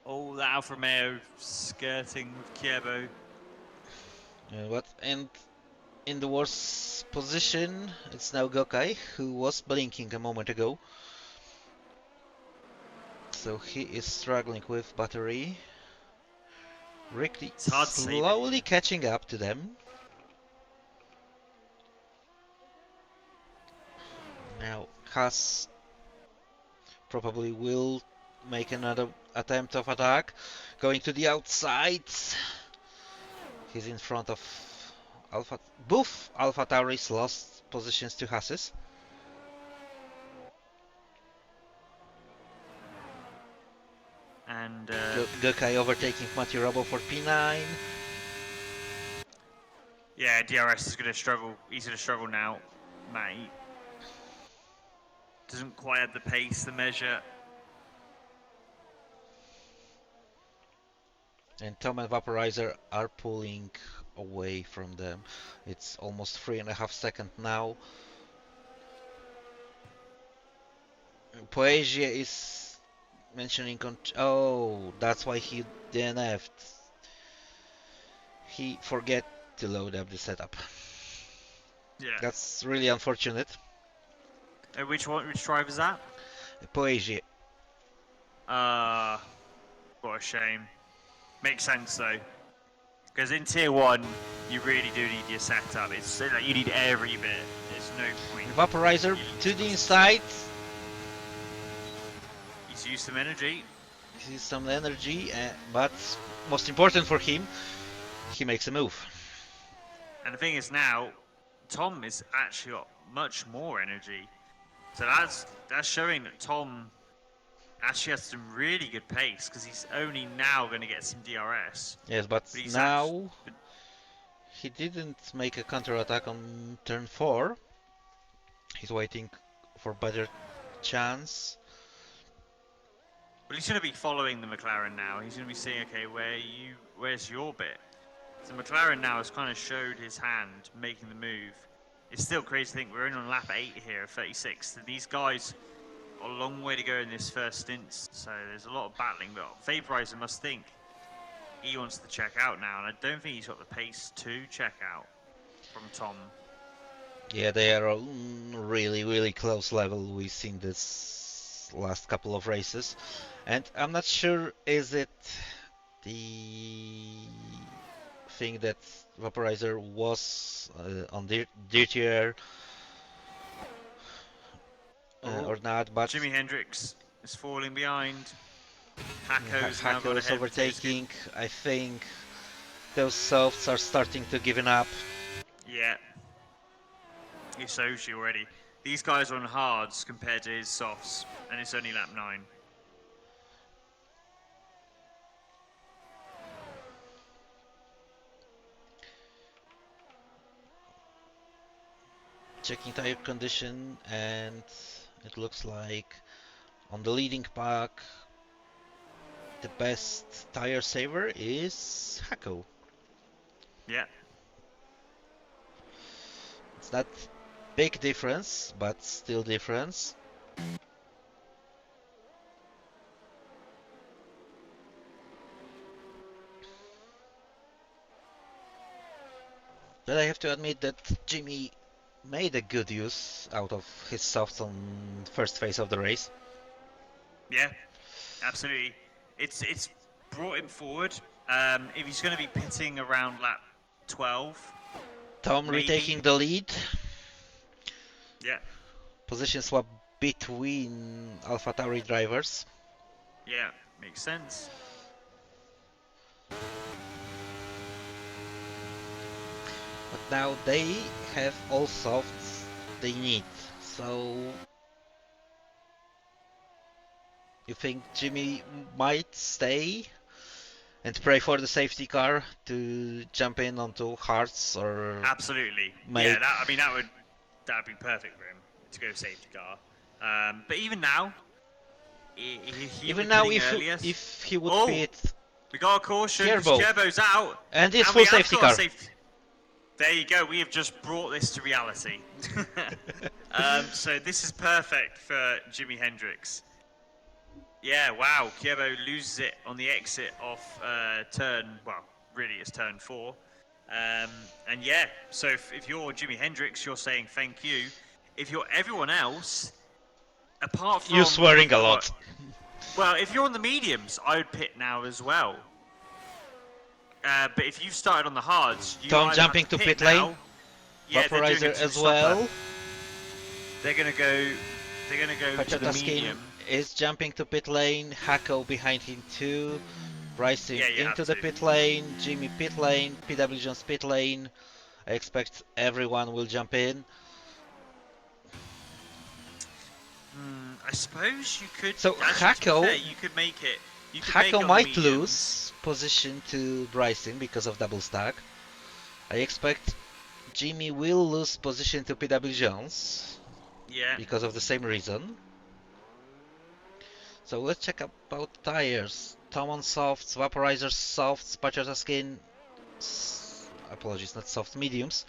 Speaker 2: Oh, that Alfa Romeo skirting with Kierbo.
Speaker 1: And in the worst position, it's now Gokai, who was blinking a moment ago. So he is struggling with battery. Ricky
Speaker 2: It's hard to say, but
Speaker 1: slowly catching up to them. Now Haas probably will make another attempt of attack. Going to the outside. He's in front of Alpha. Both Alpha Tauris lost positions to Haas's.
Speaker 2: and
Speaker 1: Gokai overtaking Matthew Robo for P9.
Speaker 2: yeah, DRS is going to struggle. He's going to struggle now, mate. Doesn't quite have the pace, the measure.
Speaker 1: And Tom and Vaporizer are pulling away from them. It's almost 3.5 seconds now. Poesia is mentioning oh, that's why he DNF'd. He forget to load up the setup.
Speaker 2: Yeah.
Speaker 1: That's really unfortunate.
Speaker 2: Which one? Which drive is that?
Speaker 1: Poesia.
Speaker 2: What a shame. Makes sense though, because in tier 1, you really do need your setup. It's like you need every bit. There's no point.
Speaker 1: Vaporizer to the inside.
Speaker 2: He's used some energy.
Speaker 1: He sees some energy, but most important for him, he makes a move.
Speaker 2: And the thing is now, Tom is actually got much more energy. So that's showing that Tom actually has some really good pace, because he's only now going to get some DRS.
Speaker 1: Yes, but
Speaker 2: he's
Speaker 1: now he didn't make a counter-attack on turn 4. He's waiting for better chance.
Speaker 2: Well, he's going to be following the McLaren now. He's going to be seeing, okay, where's your bit? So McLaren now has kind of showed his hand making the move. It's still crazy to think we're only on lap 8 here of 36. And these guys got a long way to go in this first stint. So there's a lot of battling. But Vaporizer must think he wants to check out now. And I don't think he's got the pace to check out from Tom.
Speaker 1: Yeah, they are on really, really close level. We've seen this last couple of races. And I'm not sure, is it the thing that Vaporizer was on dirtier or not, but
Speaker 2: Jimi Hendrix is falling behind. Hako's now got
Speaker 1: Hako is
Speaker 2: ahead of
Speaker 1: overtaking. I think those softs are starting to giving up.
Speaker 2: Yeah. He shows you already. These guys are on hards compared to his softs, and it's only lap 9.
Speaker 1: Checking tire condition, and it looks like on the leading pack the best tire saver is Hako.
Speaker 2: Yeah.
Speaker 1: It's not big difference, but still difference. But I have to admit that Jimmy made a good use out of his softs on first phase of the race.
Speaker 2: Yeah, absolutely. It's brought him forward. If he's going to be pitting around lap 12,
Speaker 1: Tom
Speaker 2: maybe.
Speaker 1: retaking the lead.
Speaker 2: Yeah,
Speaker 1: Position swap between AlphaTauri drivers.
Speaker 2: yeah, makes sense.
Speaker 1: But now they have all softs they need. So you think Jimmy might stay and pray for the safety car to jump in onto hards or
Speaker 2: Absolutely. Yeah,
Speaker 1: make
Speaker 2: I mean that'd be perfect for him to go safety car. But even now, he'll be
Speaker 1: even now
Speaker 2: pitting earlier.
Speaker 1: if he would
Speaker 2: Oh,
Speaker 1: pit
Speaker 2: we got a caution because
Speaker 1: Kierbo
Speaker 2: Kierbo's out,
Speaker 1: and it's
Speaker 2: and
Speaker 1: full
Speaker 2: we have
Speaker 1: safety
Speaker 2: got a
Speaker 1: car.
Speaker 2: safety. There you go. We have just brought this to reality. So this is perfect for Jimi Hendrix. Yeah, wow. Kievo loses it on the exit off well, really it's turn 4. And yeah, so if you're Jimi Hendrix, you're saying thank you. If you're everyone else, apart from
Speaker 1: You're swearing a
Speaker 2: people
Speaker 1: lot.
Speaker 2: well, if you're on the mediums, I would pit now as well. But if you started on the hards, you
Speaker 1: Tom
Speaker 2: either have
Speaker 1: jumping
Speaker 2: to
Speaker 1: to
Speaker 2: pit
Speaker 1: pit lane.
Speaker 2: now. Yeah, they're doing a
Speaker 1: Vaporizer as
Speaker 2: two-stopper.
Speaker 1: well.
Speaker 2: They're gonna go. They're gonna go to the
Speaker 1: Pachataskin
Speaker 2: medium.
Speaker 1: is jumping to pit lane. Hako behind him too. Bryson
Speaker 2: Yeah, you
Speaker 1: into
Speaker 2: have
Speaker 1: the
Speaker 2: to.
Speaker 1: pit lane. Jimmy pit lane. PW Jones pit lane. I expect everyone will jump in.
Speaker 2: I suppose you could.
Speaker 1: So
Speaker 2: Actually, to be
Speaker 1: Hako
Speaker 2: fair, you could make it. You could make it on the
Speaker 1: might
Speaker 2: mediums.
Speaker 1: lose position to Bryson because of double stack. I expect Jimmy will lose position to PW Jones
Speaker 2: Yeah.
Speaker 1: because of the same reason. So let's check about tires. Tom on softs, Vaporizer softs, Pachataskin, apologies, not soft, mediums.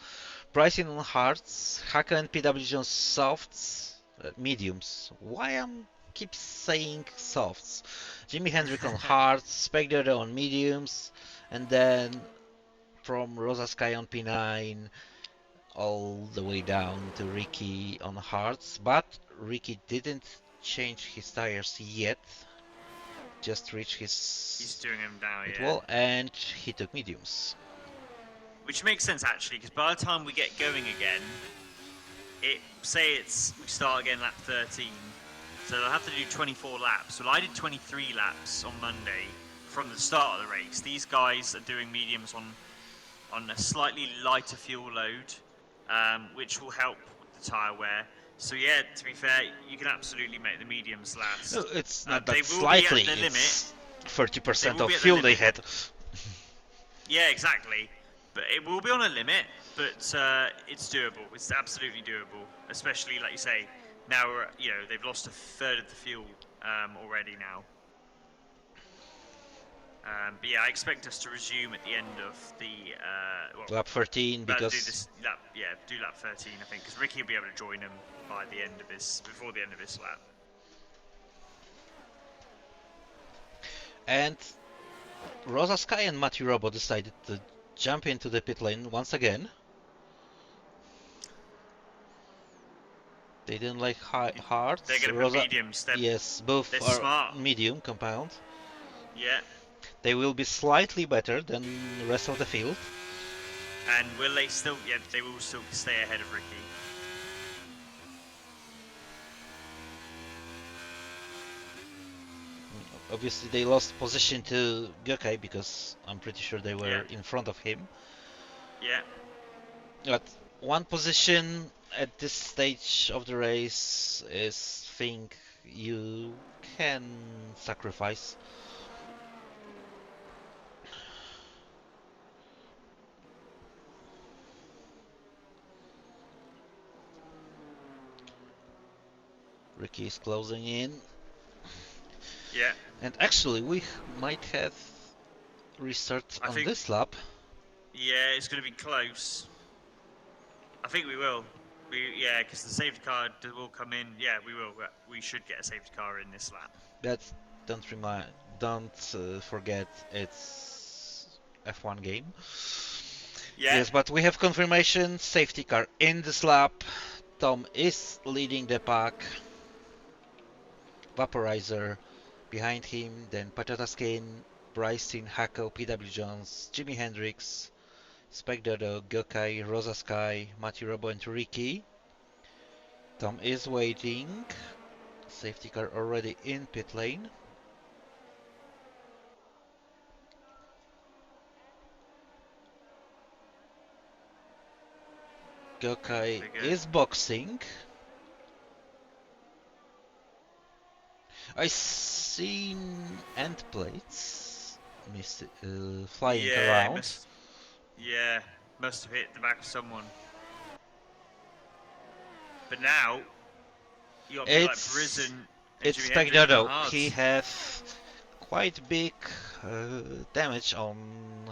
Speaker 1: Bryson on hards, Haka and PW Jones softs, mediums. Why am keep saying softs? Jimi Hendrix on hards, Spectre on mediums, and then from Rosa Sky on P9 all the way down to Ricky on hards. But Ricky didn't change his tires yet, just reached
Speaker 2: He's
Speaker 1: his
Speaker 2: doing them now.
Speaker 1: pit
Speaker 2: Yeah.
Speaker 1: wall and he took mediums.
Speaker 2: Which makes sense actually, because by the time we get going again, we start again lap 13, so they'll have to do 24 laps. Well, I did 23 laps on Monday from the start of the race. These guys are doing mediums on a slightly lighter fuel load, which will help with the tyre wear. So yeah, to be fair, you can absolutely make the mediums last.
Speaker 1: No, it's not that
Speaker 2: They will
Speaker 1: slightly.
Speaker 2: be at the limit.
Speaker 1: It's 30%
Speaker 2: They will
Speaker 1: of
Speaker 2: be at the
Speaker 1: fuel they
Speaker 2: limit.
Speaker 1: had.
Speaker 2: Yeah, exactly. But it will be on a limit, but it's doable. It's absolutely doable, especially like you say. Now they've lost a third of the fuel already now. But yeah, I expect us to resume at the end of the
Speaker 1: Lap 13 because
Speaker 2: do this lap. Yeah, do lap 13, I think, because Ricky will be able to join him by the end of before the end of this lap.
Speaker 1: and Rosa Sky and Matthew Robo decided to jump into the pit lane once again. They didn't like hards.
Speaker 2: They're going to put mediums.
Speaker 1: Yes, both
Speaker 2: they're
Speaker 1: are
Speaker 2: smart.
Speaker 1: medium compound.
Speaker 2: Yeah.
Speaker 1: They will be slightly better than the rest of the field.
Speaker 2: And will they still? Yeah, they will still stay ahead of Ricky.
Speaker 1: Obviously, they lost position to Gökay because I'm pretty sure they were in front of him.
Speaker 2: Yeah.
Speaker 1: But one position at this stage of the race is thing you can sacrifice. Ricky is closing in.
Speaker 2: Yeah.
Speaker 1: And actually, we might have restart on this lap.
Speaker 2: Yeah, it's going to be close. I think we will. Yeah, because the safety car will come in. Yeah, we will. We should get a safety car in this lap.
Speaker 1: But don't forget it's F1 game.
Speaker 2: Yeah.
Speaker 1: Yes, but we have confirmation. Safety car in this lap. Tom is leading the pack. Vaporizer behind him. Then Patata Skin, Bryson, Hako, PW Jones, Jimi Hendrix, Spec Dodo, Gokai, Rosa Sky, Mati Robo, and Ricky. Tom is waiting. Safety car already in pit lane. Gokai is boxing. I seen end plates flying around.
Speaker 2: Must have hit the back of someone. But now you got people like Prison and
Speaker 1: It's
Speaker 2: Jimi Hendrix going
Speaker 1: Spectato.
Speaker 2: hard.
Speaker 1: He have quite big damage on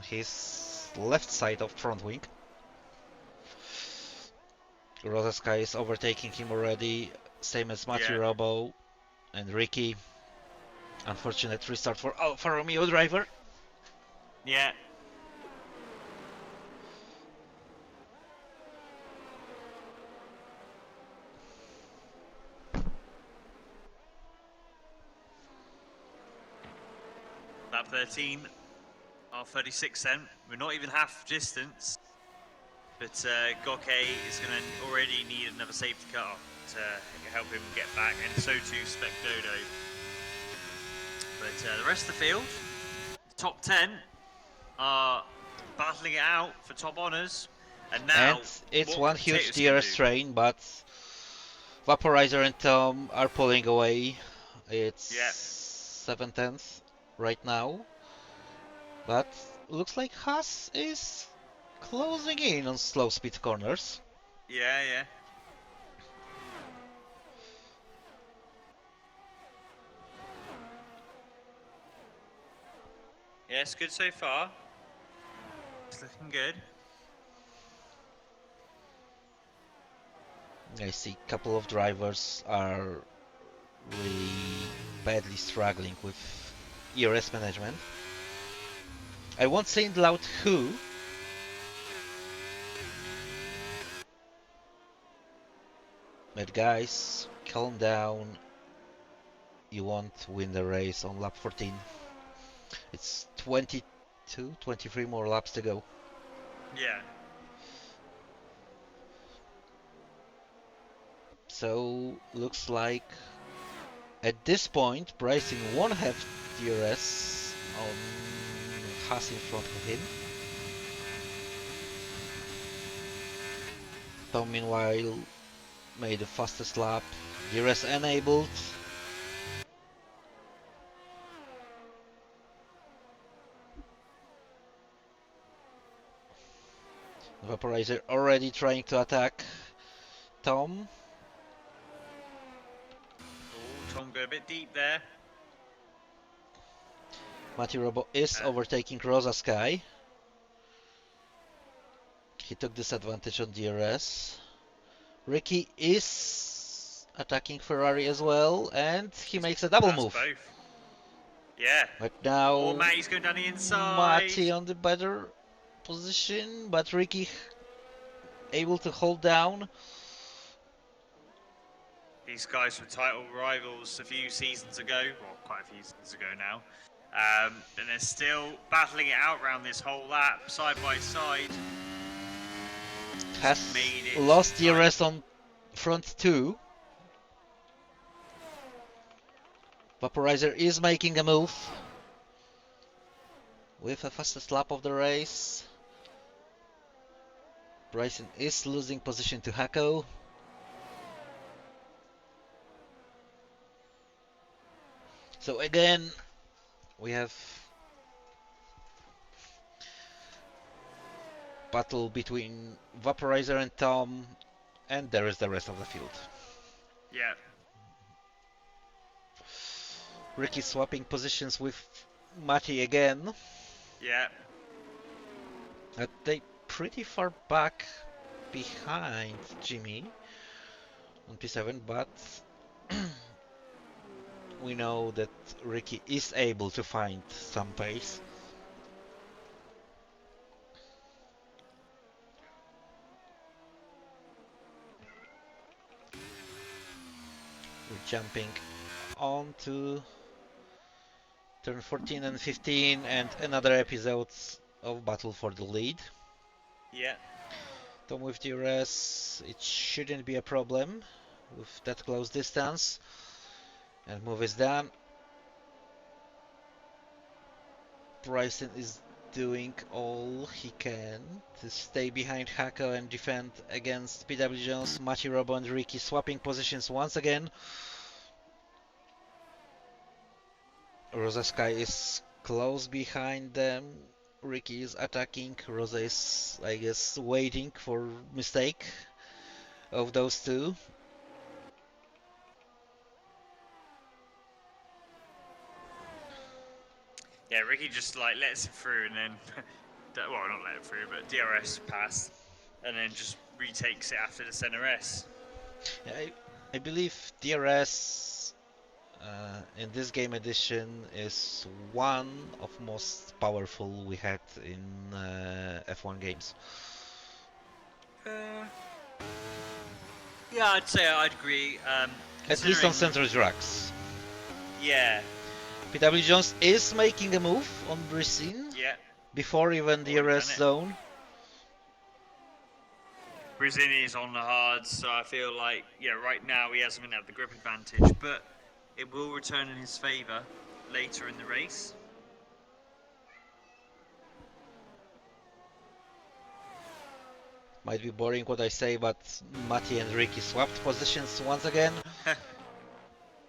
Speaker 1: his left side of front wing. Rosa Sky is overtaking him already, same as Matthew Robo and Ricky. Unfortunate restart for Alfa Romeo driver.
Speaker 2: Yeah. Lap 13, R36 then. We're not even half distance. But Goke is going to already need another safety car to help him get back, and so too Spec Dodo. But the rest of the field, the top 10, are battling it out for top honours. And now,
Speaker 1: it's one huge DRS train, but Vaporizer and Tom are pulling away. It's 7/10 right now. But looks like Haas is closing in on slow speed corners.
Speaker 2: Yeah. Yeah, it's good so far. It's looking good.
Speaker 1: I see a couple of drivers are really badly struggling with ERS management. I won't say it loud who. But guys, calm down. You won't win the race on lap 14. It's 22, 23 more laps to go.
Speaker 2: Yeah.
Speaker 1: So, looks like at this point, Bryson won't have DRS on Haas in front of him. Tom, meanwhile, made the fastest lap. DRS enabled. Vaporizer already trying to attack Tom.
Speaker 2: Oh, Tom got a bit deep there.
Speaker 1: Mati Robo is overtaking Rosa Sky. He took disadvantage on DRS. Ricky is attacking Ferrari as well, and he makes a double move.
Speaker 2: Both. Yeah.
Speaker 1: But now
Speaker 2: Matty's going down the inside.
Speaker 1: Mati on the better position, but Ricky able to hold down.
Speaker 2: These guys were title rivals a few seasons ago, well, quite a few seasons ago now. And they're still battling it out around this whole lap, side by side.
Speaker 1: Has lost DRS on front two. Vaporizer is making a move with the fastest lap of the race. Bryson is losing position to Hako. So again, we have battle between Vaporizer and Tom, and there is the rest of the field.
Speaker 2: Yeah.
Speaker 1: Ricky swapping positions with Mati again.
Speaker 2: Yeah.
Speaker 1: They pretty far back behind Jimmy on P7, but we know that Ricky is able to find some pace. jumping onto turn 14 and 15 and another episode of battle for the lead.
Speaker 2: Yeah.
Speaker 1: Tom with DRS, it shouldn't be a problem with that close distance. And move is done. Bryson is doing all he can to stay behind Hako and defend against PW Jones. Mati, Robo and Ricky swapping positions once again. Rosa Sky is close behind them. Ricky is attacking. Rosa is, I guess, waiting for mistake of those two.
Speaker 2: Yeah, Ricky just like lets it through and then, well, not let it through, but DRS pass, and then just retakes it after the center S.
Speaker 1: Yeah, I believe DRS in this game edition is one of most powerful we had in F1 games.
Speaker 2: Yeah, I'd agree.
Speaker 1: At least on center tracks.
Speaker 2: Yeah.
Speaker 1: PW Jones is making a move on Brissin.
Speaker 2: Yeah.
Speaker 1: Before even DRS zone.
Speaker 2: Brazil is on the hard, so I feel like, yeah, right now he hasn't had the grip advantage, but it will return in his favour later in the race.
Speaker 1: Might be boring what I say, but Mati and Ricky swapped positions once again.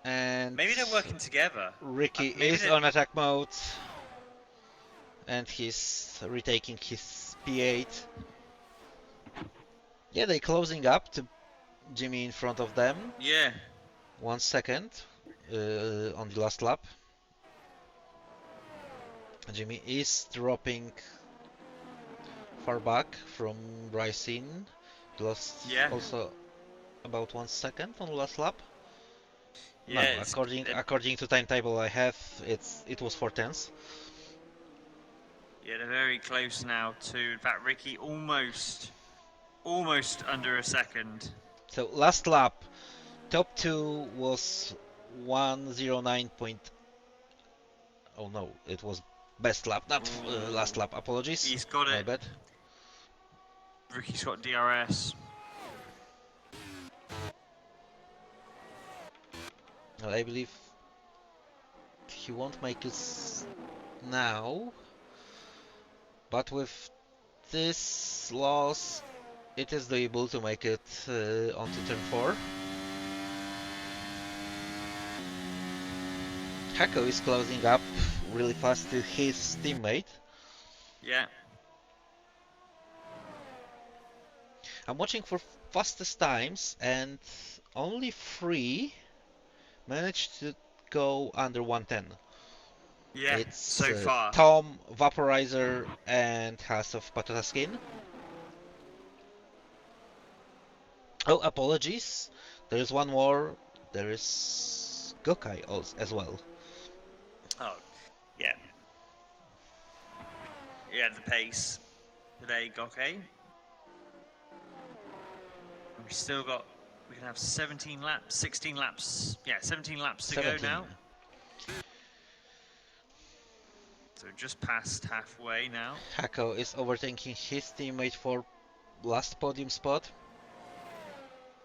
Speaker 1: And
Speaker 2: maybe they're working together.
Speaker 1: Ricky is on attack mode. And he's retaking his P8. Yeah, they're closing up to Jimmy in front of them.
Speaker 2: Yeah.
Speaker 1: 1 second on the last lap. Jimmy is dropping far back from Bryson. Lost also about 1 second on the last lap.
Speaker 2: Yeah,
Speaker 1: no, according to timetable I have, it was 4 tenths.
Speaker 2: Yeah, they're very close now to. In fact, Ricky almost under a second.
Speaker 1: So last lap, top 2 was 109. Oh no, it was best lap, not last lap. Apologies.
Speaker 2: He's got it.
Speaker 1: My bad.
Speaker 2: Ricky's got DRS.
Speaker 1: Well, I believe he won't make it now, but with this loss, it is doable to make it onto turn 4. Hako is closing up really fast to his teammate.
Speaker 2: Yeah.
Speaker 1: I'm watching for fastest times, and only 3 managed to go under 110.
Speaker 2: Yeah,
Speaker 1: it's
Speaker 2: so far.
Speaker 1: Tom, Vaporizer, and House of Patata Skin. Oh, apologies. There is one more. There is Gokai also, as well.
Speaker 2: Oh, yeah. Yeah, the pace today, Gokai. We still got. We can have 17 laps, 16 laps. Yeah, 17 laps to go now. So just past halfway now.
Speaker 1: Hako is overtaking his teammate for last podium spot.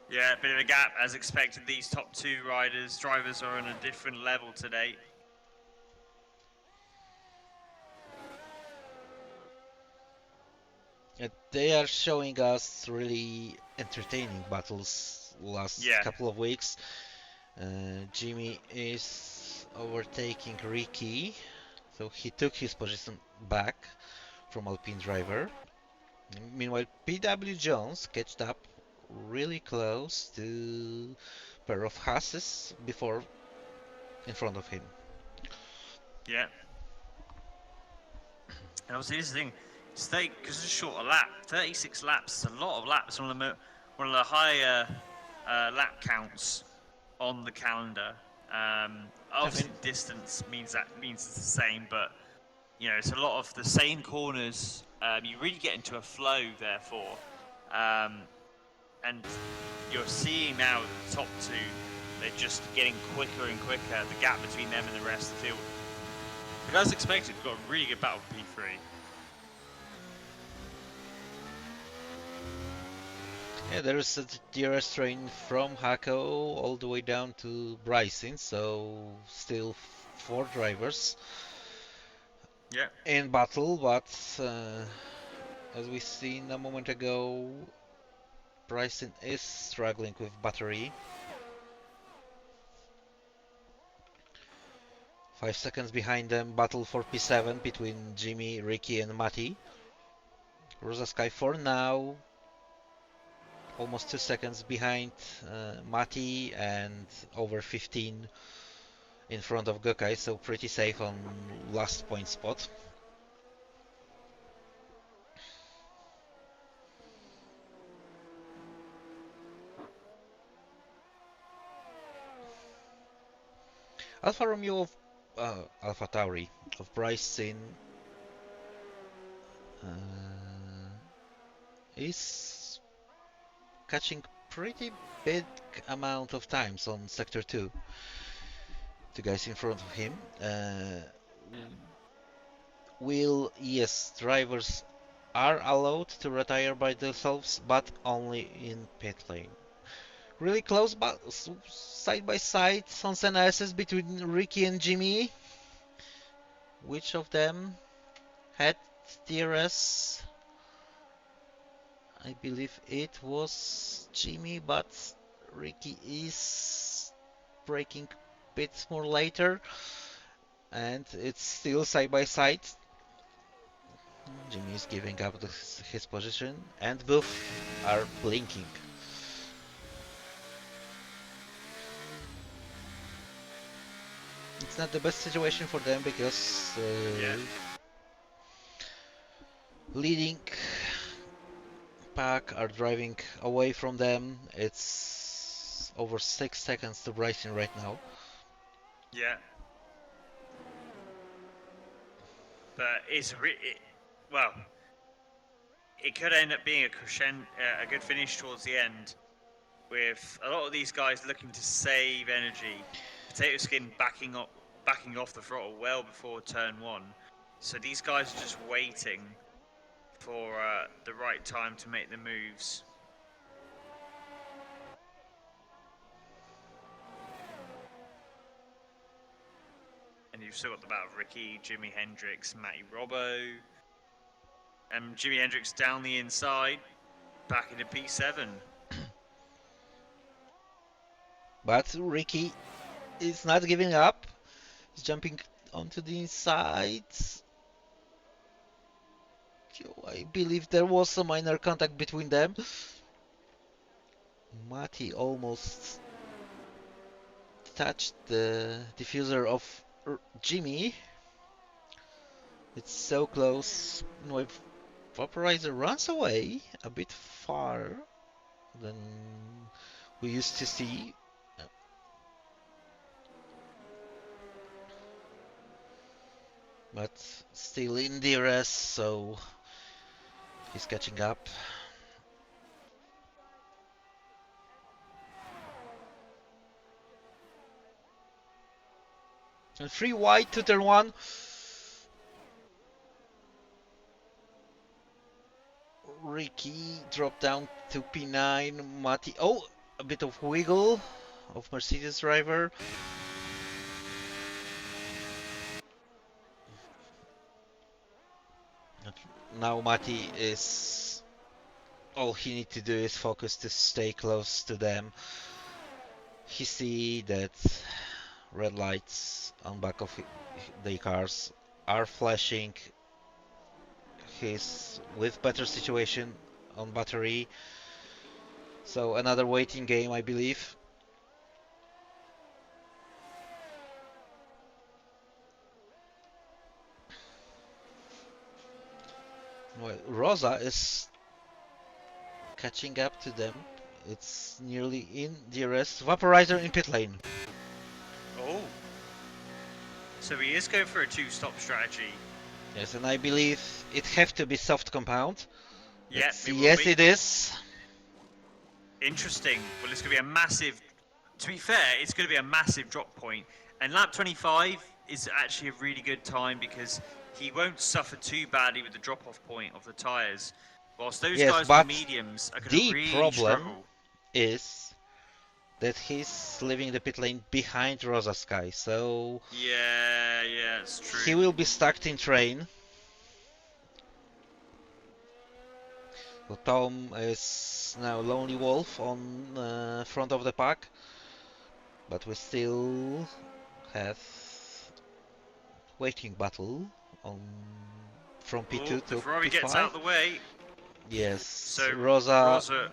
Speaker 2: Yeah, a bit of a gap as expected. These top 2 drivers are on a different level today.
Speaker 1: They are showing us really entertaining battles last couple of weeks. Jimmy is overtaking Ricky, so he took his position back from Alpine driver. Meanwhile, PW Jones catched up really close to a pair of Hasses before in front of him.
Speaker 2: Yeah. And obviously this is the thing, because it's a shorter lap, 36 laps is a lot of laps, one of the higher lap counts on the calendar. Obviously distance means it's the same, but you know, it's a lot of the same corners. You really get into a flow, therefore, and you're seeing now the top 2, they're just getting quicker and quicker. The gap between them and the rest of the field. But as expected, we've got a really good battle for P3.
Speaker 1: Yeah, there is a DRS train from Hako all the way down to Bryson, so still 4 drivers in battle, but as we seen a moment ago, Bryson is struggling with battery. 5 seconds behind them, battle for P7 between Jimmy, Ricky and Matty. Rosa Sky for now almost 2 seconds behind Matty and over 15 in front of Gokai, so pretty safe on last point spot. Alfa Romeo of Alpha Tauri of Bryson is catching pretty big amount of times on sector 2. The guys in front of him. Yes, drivers are allowed to retire by themselves, but only in pit lane. Really close, but side by side on Senna's between Ricky and Jimmy. Which of them had DRS? I believe it was Jimmy, but Ricky is breaking bits more later, and it's still side by side. Jimmy is giving up his position, and both are blinking. It's not the best situation for them because leading pack are driving away from them. It's over 6 seconds to Bryson right now.
Speaker 2: Yeah. But well, it could end up being a good finish towards the end, with a lot of these guys looking to save energy. Potato Skin backing off the throttle well before turn 1. So these guys are just waiting for the right time to make the moves. And you've still got the battle of Ricky, Jimi Hendrix, Matty Robbo. And Jimi Hendrix down the inside, back into P7.
Speaker 1: But Ricky is not giving up. He's jumping onto the inside. I believe there was a minor contact between them. Matty almost touched the diffuser of Jimmy. It's so close. Vaporizer runs away a bit far than we used to see. But still in DRS, so he's catching up. And 3 wide to turn 1. Ricky dropped down to P9. Matty, a bit of wiggle of Mercedes driver. Now Matty is, all he needs to do is focus to stay close to them. He see that red lights on back of the cars are flashing. He's with better situation on battery. So another waiting game, I believe. Well, Rosa is catching up to them. It's nearly in DRS. Vaporizer in pit lane.
Speaker 2: Oh. So he is going for a 2-stop strategy.
Speaker 1: Yes, and I believe it have to be soft compound.
Speaker 2: Yeah,
Speaker 1: yes, it is.
Speaker 2: Interesting. Well, it's going to be a massive to be fair, it's going to be a massive drop point, and lap 25 is actually a really good time because he won't suffer too badly with the drop-off point of the tyres, whilst those
Speaker 1: Yes,
Speaker 2: guys on the
Speaker 1: but
Speaker 2: mediums are going to
Speaker 1: the
Speaker 2: really
Speaker 1: problem
Speaker 2: struggle.
Speaker 1: is that he's leaving the pit lane behind Rosa Sky, so
Speaker 2: Yeah, it's true.
Speaker 1: he will be stuck in train. So Tom is now Lonely Wolf on front of the pack, but we still have waiting battle on from
Speaker 2: Oh,
Speaker 1: P2
Speaker 2: the
Speaker 1: to
Speaker 2: Ferrari gets
Speaker 1: P5.
Speaker 2: out of the way.
Speaker 1: Yes,
Speaker 2: So
Speaker 1: Rosa
Speaker 2: Rosa,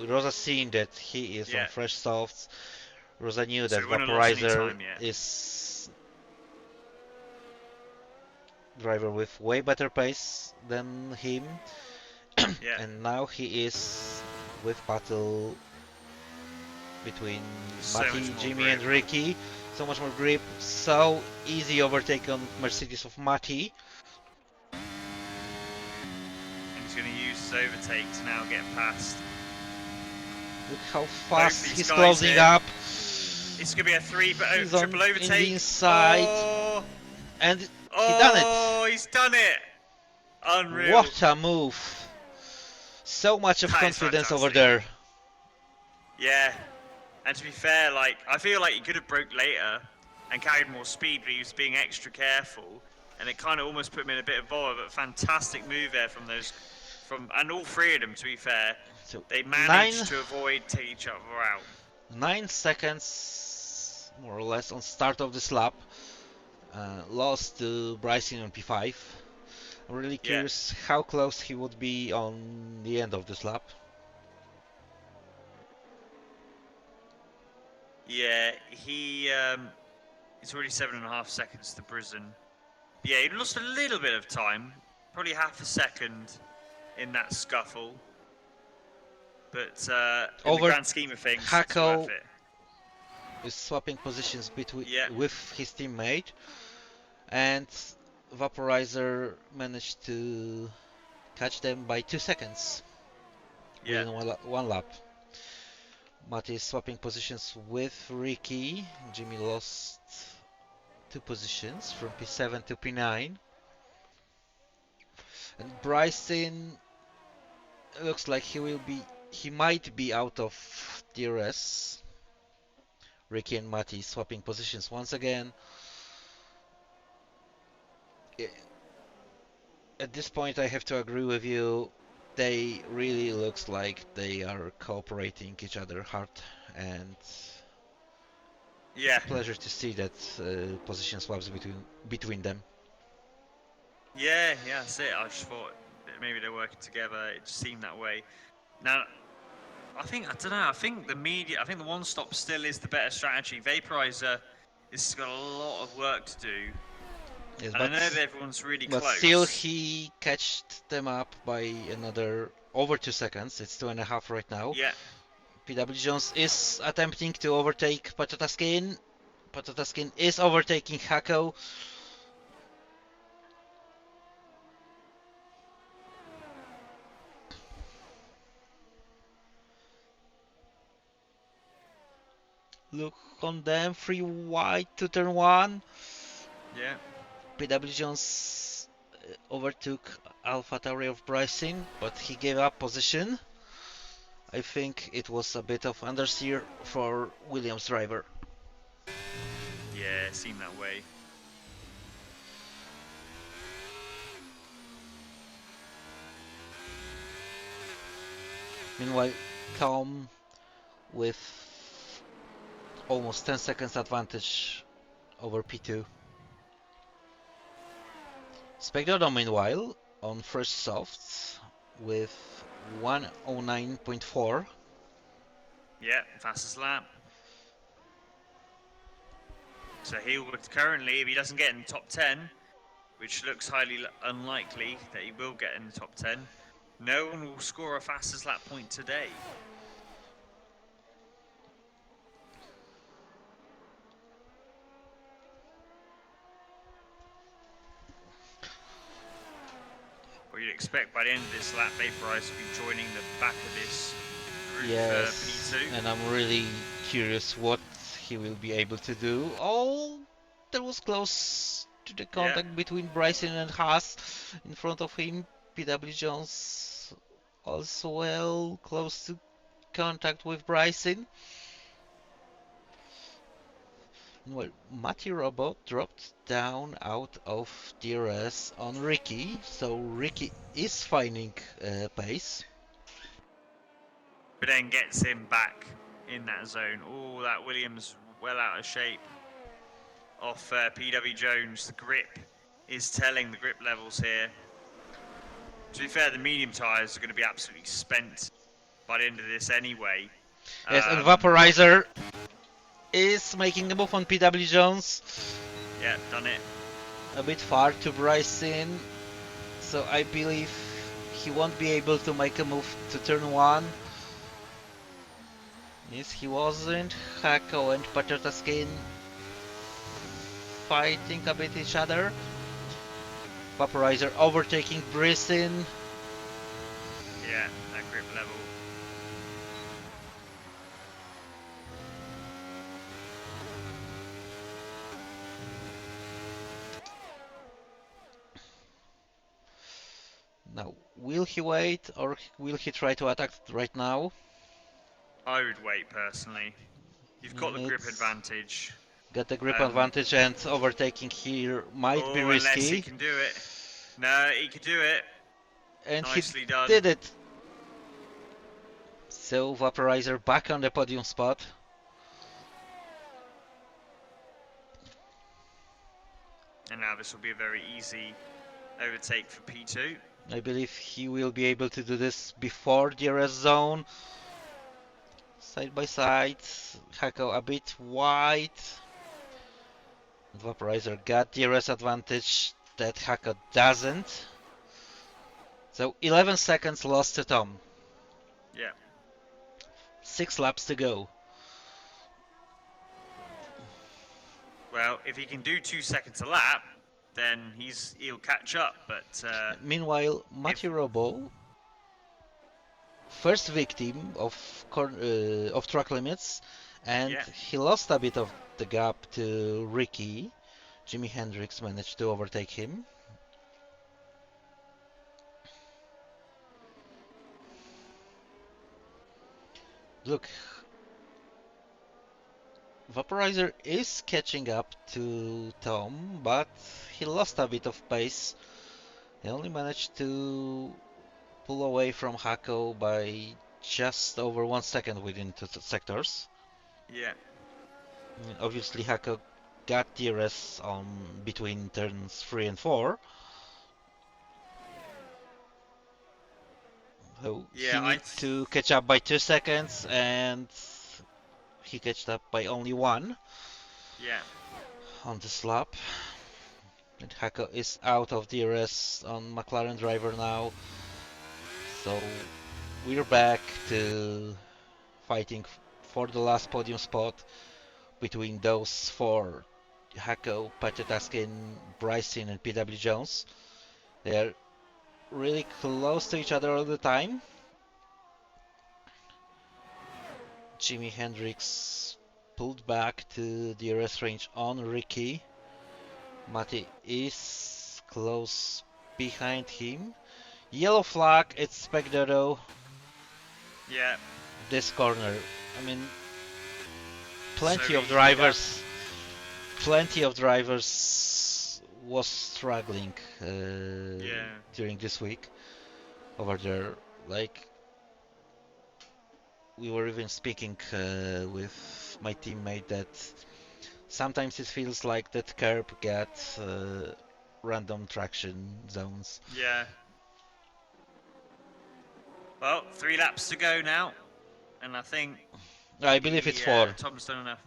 Speaker 1: Rosa seeing that he is on
Speaker 2: yeah.
Speaker 1: fresh softs. Rosa knew
Speaker 2: So
Speaker 1: that
Speaker 2: we wouldn't have lost any
Speaker 1: Vaporizer
Speaker 2: time yet.
Speaker 1: is driver with way better pace than him,
Speaker 2: Yeah.
Speaker 1: and now he is with battle between
Speaker 2: So much
Speaker 1: Mati,
Speaker 2: more
Speaker 1: Jimmy,
Speaker 2: grip.
Speaker 1: and Ricky. So much more grip, so easy overtake on Mercedes of Mati.
Speaker 2: And he's going to use his overtake to now get past.
Speaker 1: Look how
Speaker 2: Both
Speaker 1: fast
Speaker 2: these
Speaker 1: he's
Speaker 2: guys
Speaker 1: closing
Speaker 2: here.
Speaker 1: up.
Speaker 2: It's going to be a
Speaker 1: He's on
Speaker 2: triple
Speaker 1: in the
Speaker 2: overtake.
Speaker 1: inside, and he done it.
Speaker 2: He's done it. Unreal.
Speaker 1: What a move! So much of
Speaker 2: That is
Speaker 1: confidence over
Speaker 2: fantastic.
Speaker 1: there.
Speaker 2: Yeah. And to be fair, like I feel like he could have broke later and carried more speed, but he was being extra careful, and it kind of almost put him in a bit of bother. But fantastic move there from and all three of them. To be fair,
Speaker 1: So
Speaker 2: they
Speaker 1: nine
Speaker 2: managed to avoid taking each other out.
Speaker 1: 9 seconds more or less on start of this lap. Lost to Bryson on P5. I'm really
Speaker 2: Yeah.
Speaker 1: curious how close he would be on the end of this lap.
Speaker 2: Yeah, it's already 7.5 seconds to Brisbane. Yeah, he lost a little bit of time, probably half a second in that scuffle. But in the
Speaker 1: Over
Speaker 2: grand scheme of things, it's worth
Speaker 1: Hako
Speaker 2: it.
Speaker 1: is swapping positions between
Speaker 2: Yeah,
Speaker 1: with his teammate, and Vaporizer managed to catch them by 2 seconds
Speaker 2: yeah,
Speaker 1: within one lap. Mati is swapping positions with Ricky. Jimmy lost 2 positions from P7 to P9. And Bryson looks like he might be out of DRS. Ricky and Mati swapping positions once again. At this point, I have to agree with you. They really looks like they are cooperating each other hard, and
Speaker 2: yeah,
Speaker 1: pleasure to see that position swaps between them.
Speaker 2: yeah. That's it. I just thought that maybe they're working together. It just seemed that way. Now, I don't know. I think the one stop still is the better strategy. Vaporizer has got a lot of work to do,
Speaker 1: Yes,
Speaker 2: and I know that everyone's really
Speaker 1: but still
Speaker 2: close.
Speaker 1: he catched them up by another over 2 seconds. It's 2.5 right now.
Speaker 2: Yeah,
Speaker 1: PW Jones is attempting to overtake Patataskin. Patataskin is overtaking Hako. Look on them, free wide to turn one.
Speaker 2: yeah.
Speaker 1: PW Jones overtook Alpha Tauri of Bryson, but he gave up position. I think it was a bit of understeer for Williams driver.
Speaker 2: Yeah, it seemed that way.
Speaker 1: Meanwhile, Tom with almost 10 seconds advantage over P2. Specdodo meanwhile on first softs with 109.4.
Speaker 2: Yeah, fastest lap. So he would currently, if he doesn't get in the top 10, which looks highly unlikely that he will get in the top 10, no one will score a fastest lap point today. But you'd expect by the end of this lap, Vaporize will be joining the back of this group for
Speaker 1: Yes,
Speaker 2: P2.
Speaker 1: and I'm really curious what he will be able to do. Oh, that was close to the
Speaker 2: Yeah.
Speaker 1: contact between Bryson and Haas in front of him. PW Jones also well close to contact with Bryson. Well, Matty Robot dropped down out of DRS on Ricky, so Ricky is finding pace.
Speaker 2: But then gets him back in that zone. Oh, that Williams well out of shape off PW Jones. The grip is telling, the grip levels here. To be fair, the medium tyres are going to be absolutely spent by the end of this anyway.
Speaker 1: Yes, and Vaporizer is making a move on PW Jones.
Speaker 2: Yeah, done it.
Speaker 1: A bit far to Bryson, so I believe he won't be able to make a move to turn 1. Yes, he wasn't. Hako and Patata Skin fighting a bit each other. Vaporizer overtaking Bryson.
Speaker 2: Yeah, that grip level.
Speaker 1: Now, will he wait or will he try to attack right now?
Speaker 2: I would wait personally. You've got the grip advantage.
Speaker 1: Got the grip advantage, and overtaking here might be risky.
Speaker 2: Unless he can do it. No, he could do it.
Speaker 1: And
Speaker 2: nicely
Speaker 1: he
Speaker 2: done.
Speaker 1: did it. So Vaporizer back on the podium spot.
Speaker 2: And now this will be a very easy overtake for P2.
Speaker 1: I believe he will be able to do this before the rest zone. Side by side, Hako a bit wide. Vaporizer got the rest advantage that Hako doesn't. So 11 seconds lost to Tom.
Speaker 2: Yeah.
Speaker 1: 6 laps to go.
Speaker 2: Well, if he can do 2 seconds a lap, then he'll catch up. But
Speaker 1: meanwhile, Matty Robo, first victim of track limits, and he lost a bit of the gap to Ricky. Jimi Hendrix managed to overtake him. Look, Vaporizer is catching up to Tom, but he lost a bit of pace. He only managed to pull away from Hako by just over 1 second within 2 sectors.
Speaker 2: Yeah.
Speaker 1: Obviously, Hako got DRS on between turns 3 and 4. So he needs to catch up by 2 seconds, and he catched up by only 1.
Speaker 2: Yeah.
Speaker 1: On this lap. And Hako is out of DRS on McLaren driver now. So we're back to fighting for the last podium spot between those 4. Hako, Pachetaskin, Bryson and PW Jones. They're really close to each other all the time. Jimi Hendrix pulled back to the DRS range on Ricky. Matty is close behind him. Yellow flag, it's Specdodo.
Speaker 2: Yeah.
Speaker 1: This corner. I mean, plenty of drivers was struggling during this week over there. Like, we were even speaking with my teammate that sometimes it feels like that curb gets random traction zones.
Speaker 2: Yeah. Well, 3 laps to go now, and I think
Speaker 1: I believe it's 4.
Speaker 2: Tom's done enough.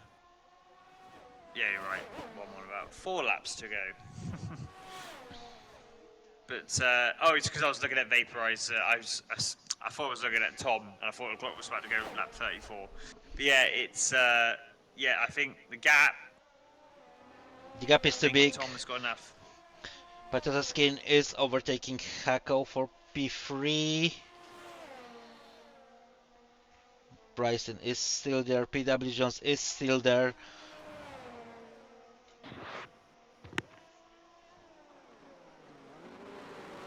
Speaker 2: Yeah, you're right. One more about 4 laps to go. But it's because I was looking at Vaporizer. I thought I was looking at Tom, and I thought the clock was about to go lap 34. But yeah, it's I think the gap.
Speaker 1: The gap is too big.
Speaker 2: Tom has got enough.
Speaker 1: Pachetaskin is overtaking Hako for P3. Bryson is still there. PW Jones is still there.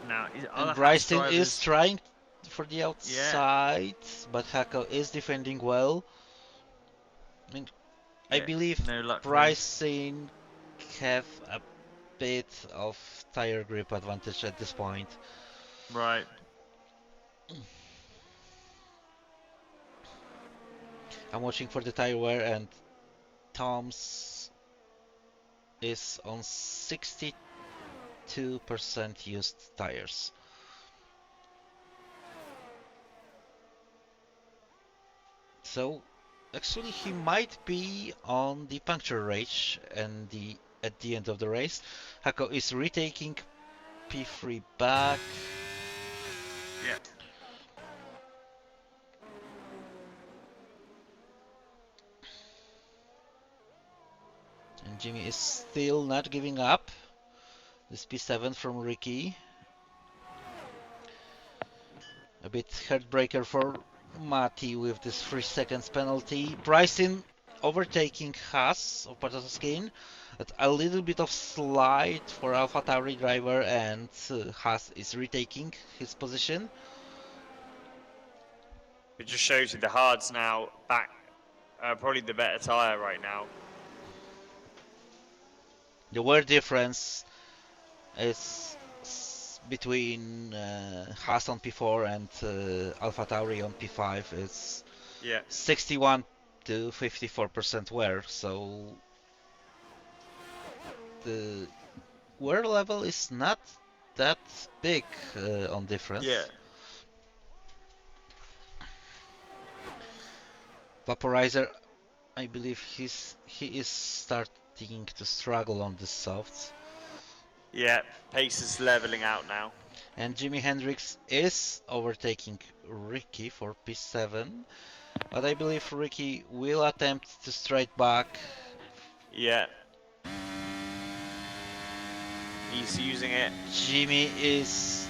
Speaker 2: Now,
Speaker 1: And
Speaker 2: other Haas
Speaker 1: Bryson is
Speaker 2: drivers,
Speaker 1: trying for the
Speaker 2: yeah,
Speaker 1: outside, but Hako is defending well. I mean, I
Speaker 2: yeah,
Speaker 1: believe
Speaker 2: no luck for him.
Speaker 1: Bryson have a bit of tire grip advantage at this point.
Speaker 2: Right.
Speaker 1: I'm watching for the tire wear, and Tom's is on 62% used tires. So actually he might be on the puncture rage and at the end of the race. Hako is retaking P3 back.
Speaker 2: Yeah.
Speaker 1: And Jimmy is still not giving up. This P7 from Ricky. A bit heartbreaker for Mati with this 3 seconds penalty. Bryson overtaking Haas of Patoskin. A little bit of slide for AlphaTauri driver, and Haas is retaking his position.
Speaker 2: It just shows you the hards now back. Probably the better tyre right now.
Speaker 1: The wear difference is between Haas on P4 and AlphaTauri on P5 is
Speaker 2: Yeah.
Speaker 1: 61 to 54% wear, so the wear level is not that big on difference.
Speaker 2: Yeah.
Speaker 1: Vaporizer, I believe he is starting to struggle on the softs.
Speaker 2: Yeah. Pace is leveling out now.
Speaker 1: And Jimi Hendrix is overtaking Ricky for P7, but I believe Ricky will attempt to straight back.
Speaker 2: Yeah. He's using it.
Speaker 1: Jimmy is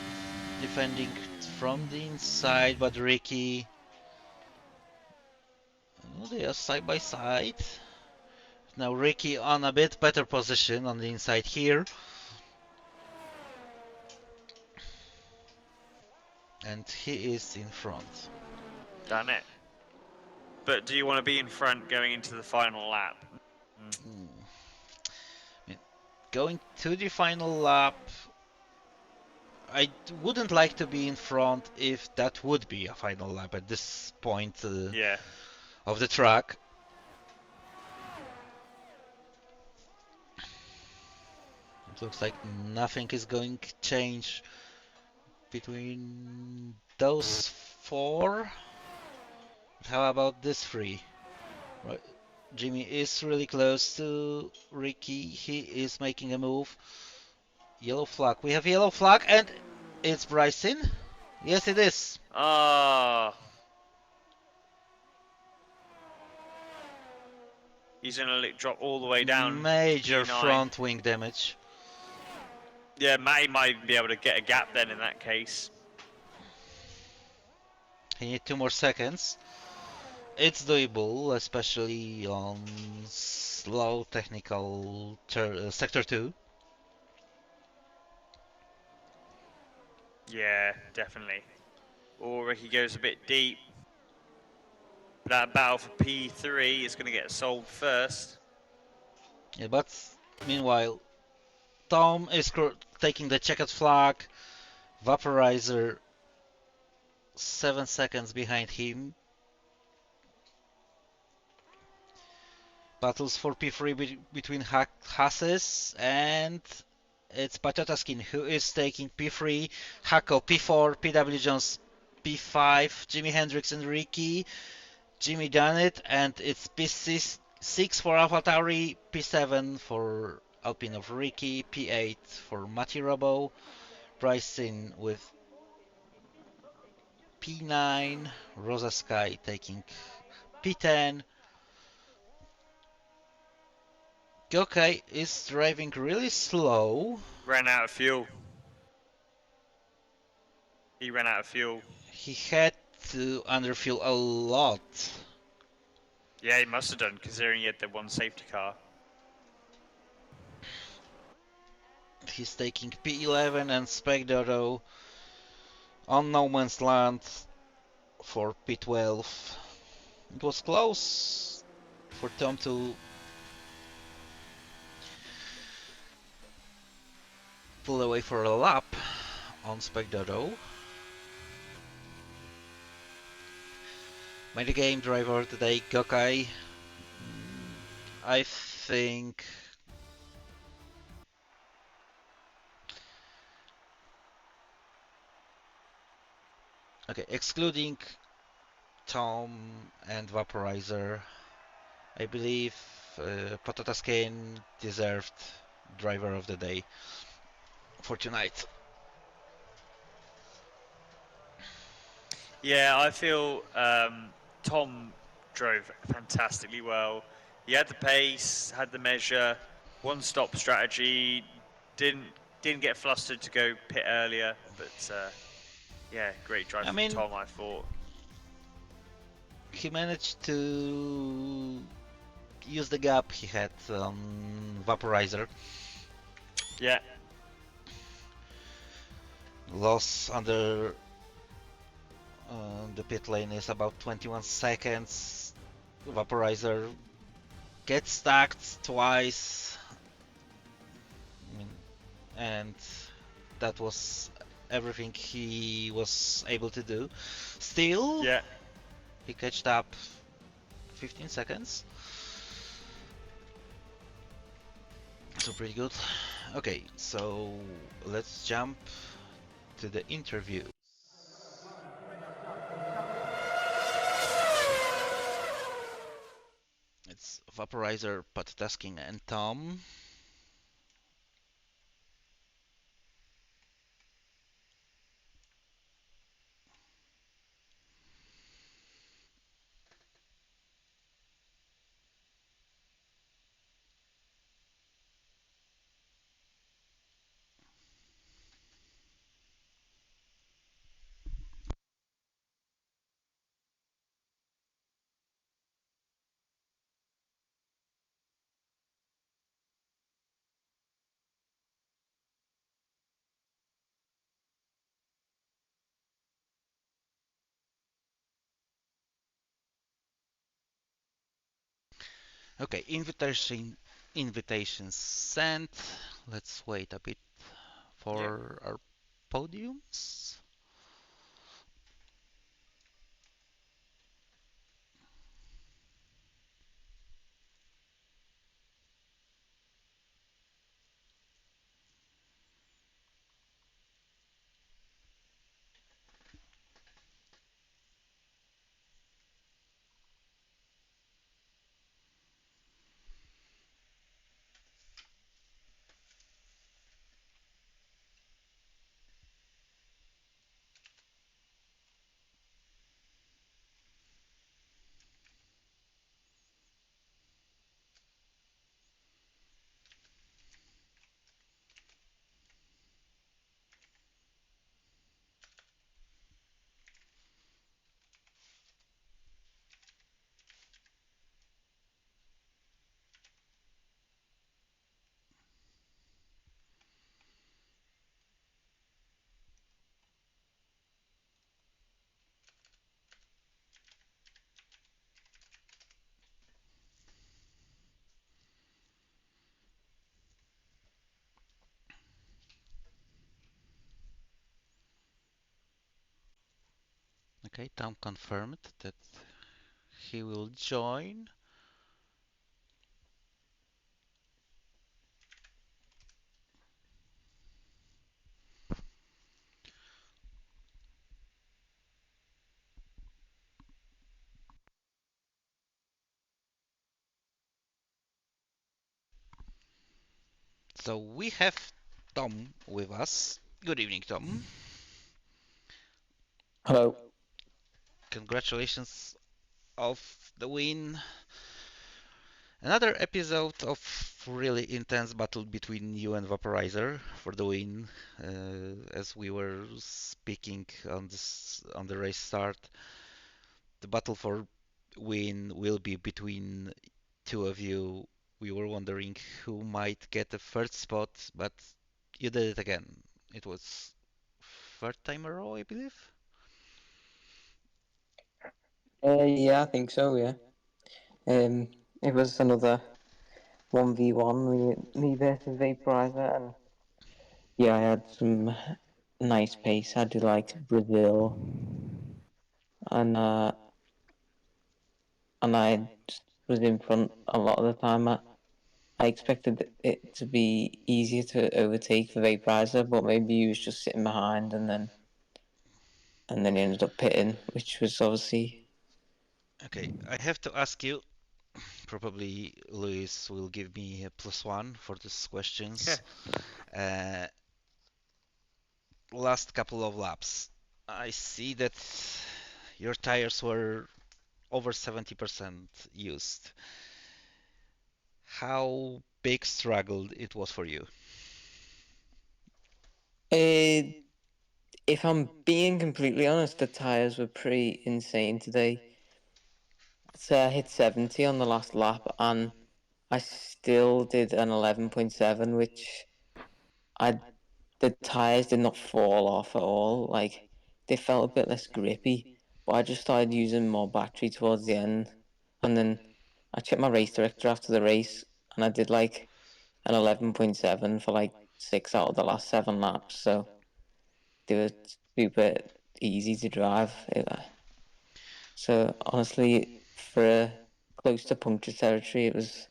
Speaker 1: defending from the inside, but Ricky, oh, they are side by side. Now Ricky on a bit better position on the inside here. And he is in front.
Speaker 2: Done it. But do you want to be in front going into the final lap?
Speaker 1: Going to the final lap, I wouldn't like to be in front if that would be a final lap at this point
Speaker 2: Yeah.
Speaker 1: of the track. It looks like nothing is going to change between those four. How about this three? Right. Jimmy is really close to Ricky. He is making a move. Yellow flag. We have yellow flag, and it's Bryson. Yes, it is.
Speaker 2: Ah. He's going to drop all the way down.
Speaker 1: Major
Speaker 2: P9.
Speaker 1: front wing damage.
Speaker 2: Yeah, Matty might be able to get a gap then in that case.
Speaker 1: He needs 2 more seconds. It's doable, especially on slow technical sector 2.
Speaker 2: Yeah, definitely. Or Ricky goes a bit deep. That battle for P3 is going to get solved first.
Speaker 1: Yeah, but meanwhile, Tom is taking the checkered flag. Vaporizer 7 seconds behind him. Battles for P3 between Hasses, and it's Patotaskin who is taking P3, Hako P4, PW Jones P5, Jimi Hendrix and Ricky. Jimmy done it, and it's P6 for AlphaTauri, P7 for Alpine of Ricky, P8 for Mati Robo, Bryson with P9, Rosa Sky taking P10. Gyokai is driving really slow.
Speaker 2: Ran out of fuel. He ran out of fuel.
Speaker 1: He had to underfuel a lot.
Speaker 2: Yeah, he must have done, considering he had the one safety car.
Speaker 1: He's taking P11 and Specdoro on no man's land for P12. It was close for Tom to pull away for a lap on Specdoro. My game driver today, Gokai. I think okay, excluding Tom and Vaporizer, I believe Pototaskin deserved driver of the day for tonight.
Speaker 2: Yeah, I feel Tom drove fantastically well. He had the pace, had the measure, one-stop strategy. Didn't get flustered to go pit earlier, but yeah, great drive
Speaker 1: I
Speaker 2: from
Speaker 1: mean,
Speaker 2: Tom. I thought.
Speaker 1: he managed to use the gap he had on Vaporizer.
Speaker 2: Yeah,
Speaker 1: Loss under the pit lane is about 21 seconds. Vaporizer gets stacked twice. I mean, and that was everything he was able to do. Still,
Speaker 2: yeah.
Speaker 1: he catched up 15 seconds. So pretty good. Okay, so let's jump to the interview. It's Vaporizer, Patatasking, and Tom. Okay, invitations sent. Let's wait a bit
Speaker 2: Yep.
Speaker 1: for our podiums. Okay, Tom confirmed that he will join. So we have Tom with us. Good evening, Tom.
Speaker 3: Hello.
Speaker 1: Congratulations of the win. Another episode of really intense battle between you and Vaporizer for the win. As we were speaking on the race start, the battle for win will be between two of you. We were wondering who might get the third spot, but you did it again. It was third time in a row, I believe.
Speaker 3: Yeah, I think so. Yeah. It was another 1v1, me versus Vaporizer, and yeah, I had some nice pace. I did like Brazil, and I just was in front a lot of the time. I expected it to be easier to overtake for Vaporizer, but maybe he was just sitting behind, and then he ended up pitting, which was obviously.
Speaker 1: Okay, I have to ask you. Probably Luis will give me a +1 for these questions. Uh, Last couple of laps, I see that your tires were over 70% used. How big struggle it was for you?
Speaker 3: Uh, if I'm being completely honest, the tyres were pretty insane today. So I hit 70 on the last lap, and I still did an 11.7, which I the tyres did not fall off at all. Like, they felt a bit less grippy, but I just started using more battery towards the end. And then I checked my race director after the race, and I did like an 11.7 for like 6 out of the last 7 laps. So they were super easy to drive. So honestly, for close to puncture territory, it was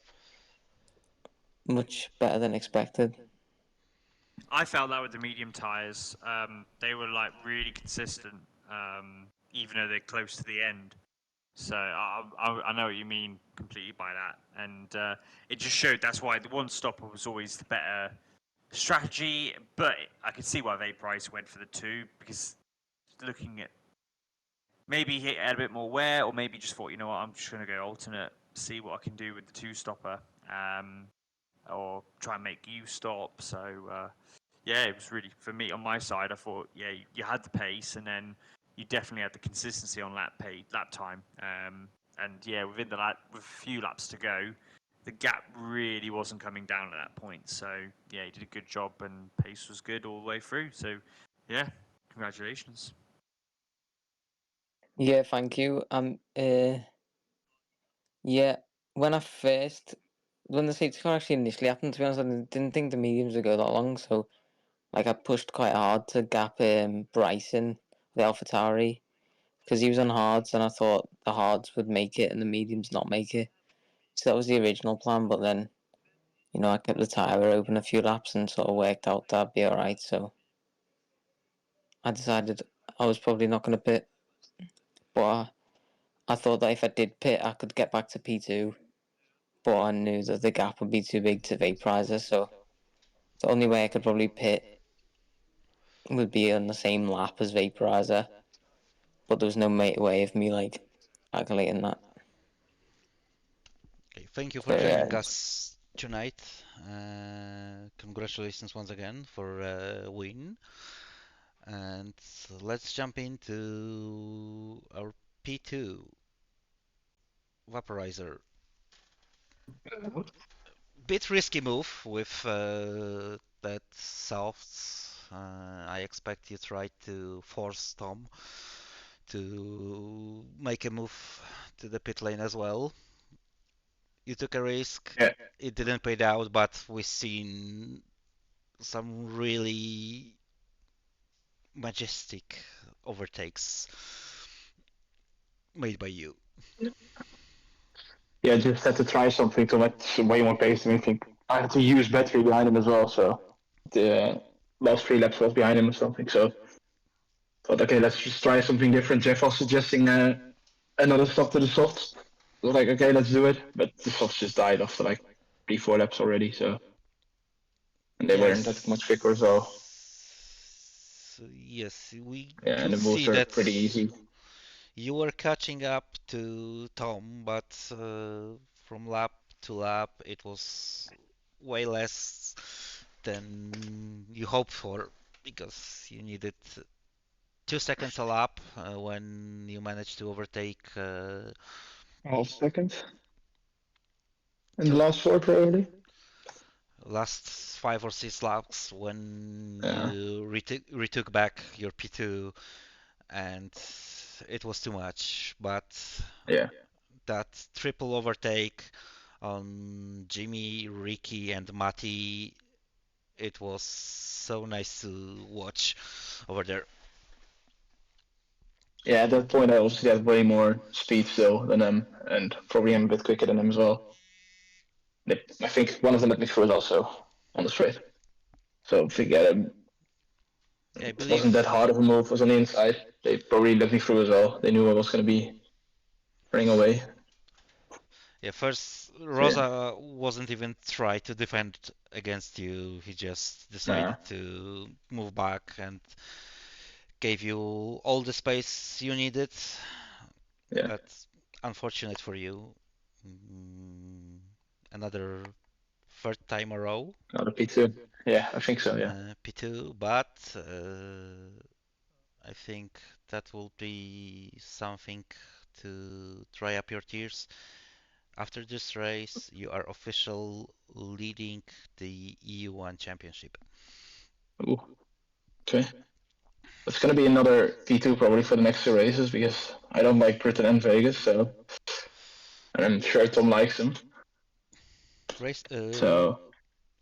Speaker 3: much better than expected.
Speaker 2: I felt that with the medium tires, they were like really consistent, even though they're close to the end. So I know what you mean completely by that, and it just showed that's why the one stopper was always the better strategy. But I could see why Vaporize went for the two because looking at maybe he had a bit more wear, or maybe just thought, you know what, I'm just going to go alternate, see what I can do with the two stopper, um, or try and make you stop. So yeah, it was really for me on my side. I thought, yeah, you had the pace, and then you definitely had the consistency on lap time. And yeah, within the lap, with a few laps to go, the gap really wasn't coming down at that point. So yeah, you did a good job, and pace was good all the way through. So yeah, congratulations.
Speaker 3: Yeah, thank you. Yeah, when I first, when the safety car actually initially happened, to be honest, I didn't think the mediums would go that long. So, like, I pushed quite hard to gap Bryson, the AlphaTauri, because he was on hards, and I thought the hards would make it and the mediums not make it. So that was the original plan. But then, I kept the tire open a few laps and sort of worked out that'd be all right. So I decided I was probably not going to pit, but I thought that if I did pit, I could get back to P2. But I knew that the gap would be too big to vaporizer, so the only way I could probably pit would be on the same lap as vaporizer. But there was no way of me like calculating that.
Speaker 1: Okay, thank you for
Speaker 3: So
Speaker 1: joining
Speaker 3: yeah,
Speaker 1: us tonight. Congratulations once again for win. And let's jump into our P2 vaporizer. Bit risky move with that soft. I expect you tried to force Tom to make a move to the pit lane as well. You took a risk.
Speaker 4: Yeah,
Speaker 1: It didn't pay out, but we've seen some really majestic overtakes made by you.
Speaker 4: yeah, just had to try something to let way more pace than anything. I had to use battery behind him as well, so the last 3 laps was behind him or something. So thought, okay, let's just try something different. Jeff was suggesting another stop to the softs. I was like, okay, let's do it. But the softs just died after like 3, 4 laps already. So and they weren't that much quicker. So
Speaker 1: Yes, we
Speaker 4: yeah, and
Speaker 1: could
Speaker 4: the moves
Speaker 1: see
Speaker 4: were
Speaker 1: that
Speaker 4: pretty easy.
Speaker 1: you were catching up to Tom, but from lap to lap, it was way less than you hoped for because you needed 2 seconds a lap when you managed to overtake
Speaker 4: Half second. In the last 4 probably.
Speaker 1: Last 5 or 6 laps when
Speaker 4: Yeah.
Speaker 1: you retook back your P2 and it was too much. But
Speaker 4: Yeah.
Speaker 1: that triple overtake on Jimmy, Ricky, and Matti, it was so nice to watch over there.
Speaker 4: Yeah, at that point I also had way more speed still than them, and probably am a bit quicker than them as well. I think one of them let me through it also on the straight. So I think
Speaker 1: Yeah, I
Speaker 4: it wasn't that
Speaker 1: believe.
Speaker 4: hard of a move. It was on the inside. They probably let me through as well. They knew I was going to be running away.
Speaker 1: Yeah, first
Speaker 4: So yeah,
Speaker 1: Rosa wasn't even try to defend against you. He just
Speaker 4: nah,
Speaker 1: decided to move back and gave you all the space you needed.
Speaker 4: yeah,
Speaker 1: But unfortunate for you, mm, another third time a row
Speaker 4: not a P2. Yeah, I think so. Yeah.
Speaker 1: P2. But I think that will be something to dry up your tears. After this race, you are official leading the EU1 championship.
Speaker 4: Ooh, okay. It's going to be another P2 probably for the next 2 races because I don't like Britain and Vegas, so and I'm sure Tom likes them.
Speaker 1: Race.
Speaker 4: So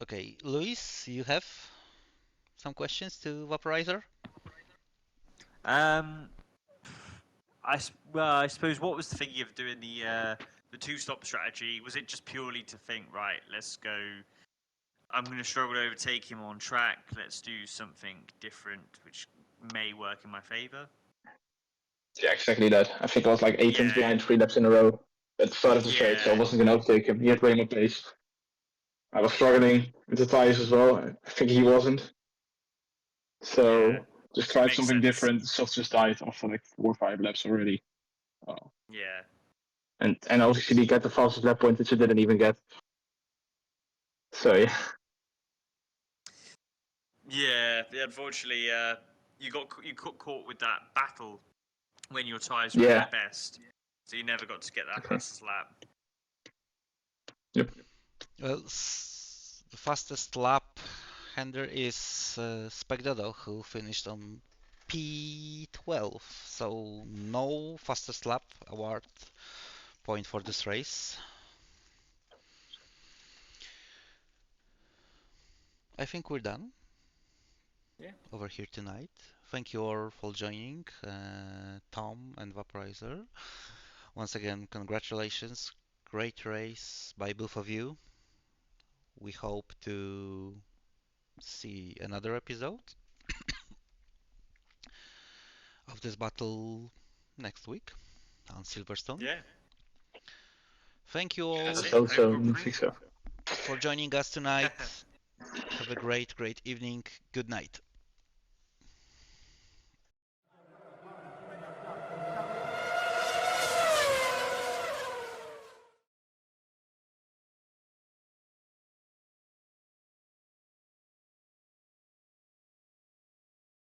Speaker 1: Okay, Luis, you have some questions to Vaporizer?
Speaker 2: Um, I suppose what was the thinking of doing the two-stop strategy? Was it just purely to think, right, let's go. I'm going to struggle to overtake him on track. Let's do something different, which may work in my favour.
Speaker 4: yeah, exactly that. I think I was like 8 tenths
Speaker 2: Yeah,
Speaker 4: behind 3 laps in a row at the start of the straight, so I
Speaker 2: yeah,
Speaker 4: wasn't going to overtake him. He had way more pace. I was struggling with the tires as well. I think he wasn't.
Speaker 2: yeah.
Speaker 4: So just
Speaker 2: It
Speaker 4: tried
Speaker 2: makes
Speaker 4: something
Speaker 2: sense.
Speaker 4: different. Soft just died after like 4 or 5 laps already.
Speaker 2: Yeah,
Speaker 4: And obviously he got the fastest lap point, which he didn't even get. So yeah,
Speaker 2: yeah. Unfortunately, you got caught with that battle when your tyres were at
Speaker 4: yeah,
Speaker 2: their best, so you never got to get that fastest lap.
Speaker 4: yep.
Speaker 1: Well, the fastest lap hander is Specdodo, who finished on P12. So no fastest lap award point for this race. I think we're done
Speaker 2: Yeah.
Speaker 1: over here tonight. Thank you all for joining, Tom and Vaporizer. Once again, congratulations. Great race by both of you. We hope to see another episode of this battle next week on Silverstone.
Speaker 2: Yeah,
Speaker 1: Thank you
Speaker 2: that's
Speaker 1: all
Speaker 2: it.
Speaker 4: So
Speaker 2: Home
Speaker 4: so
Speaker 2: Grand
Speaker 4: I
Speaker 2: Prix.
Speaker 4: think so.
Speaker 1: for joining us tonight. Have a great, great evening. Good night.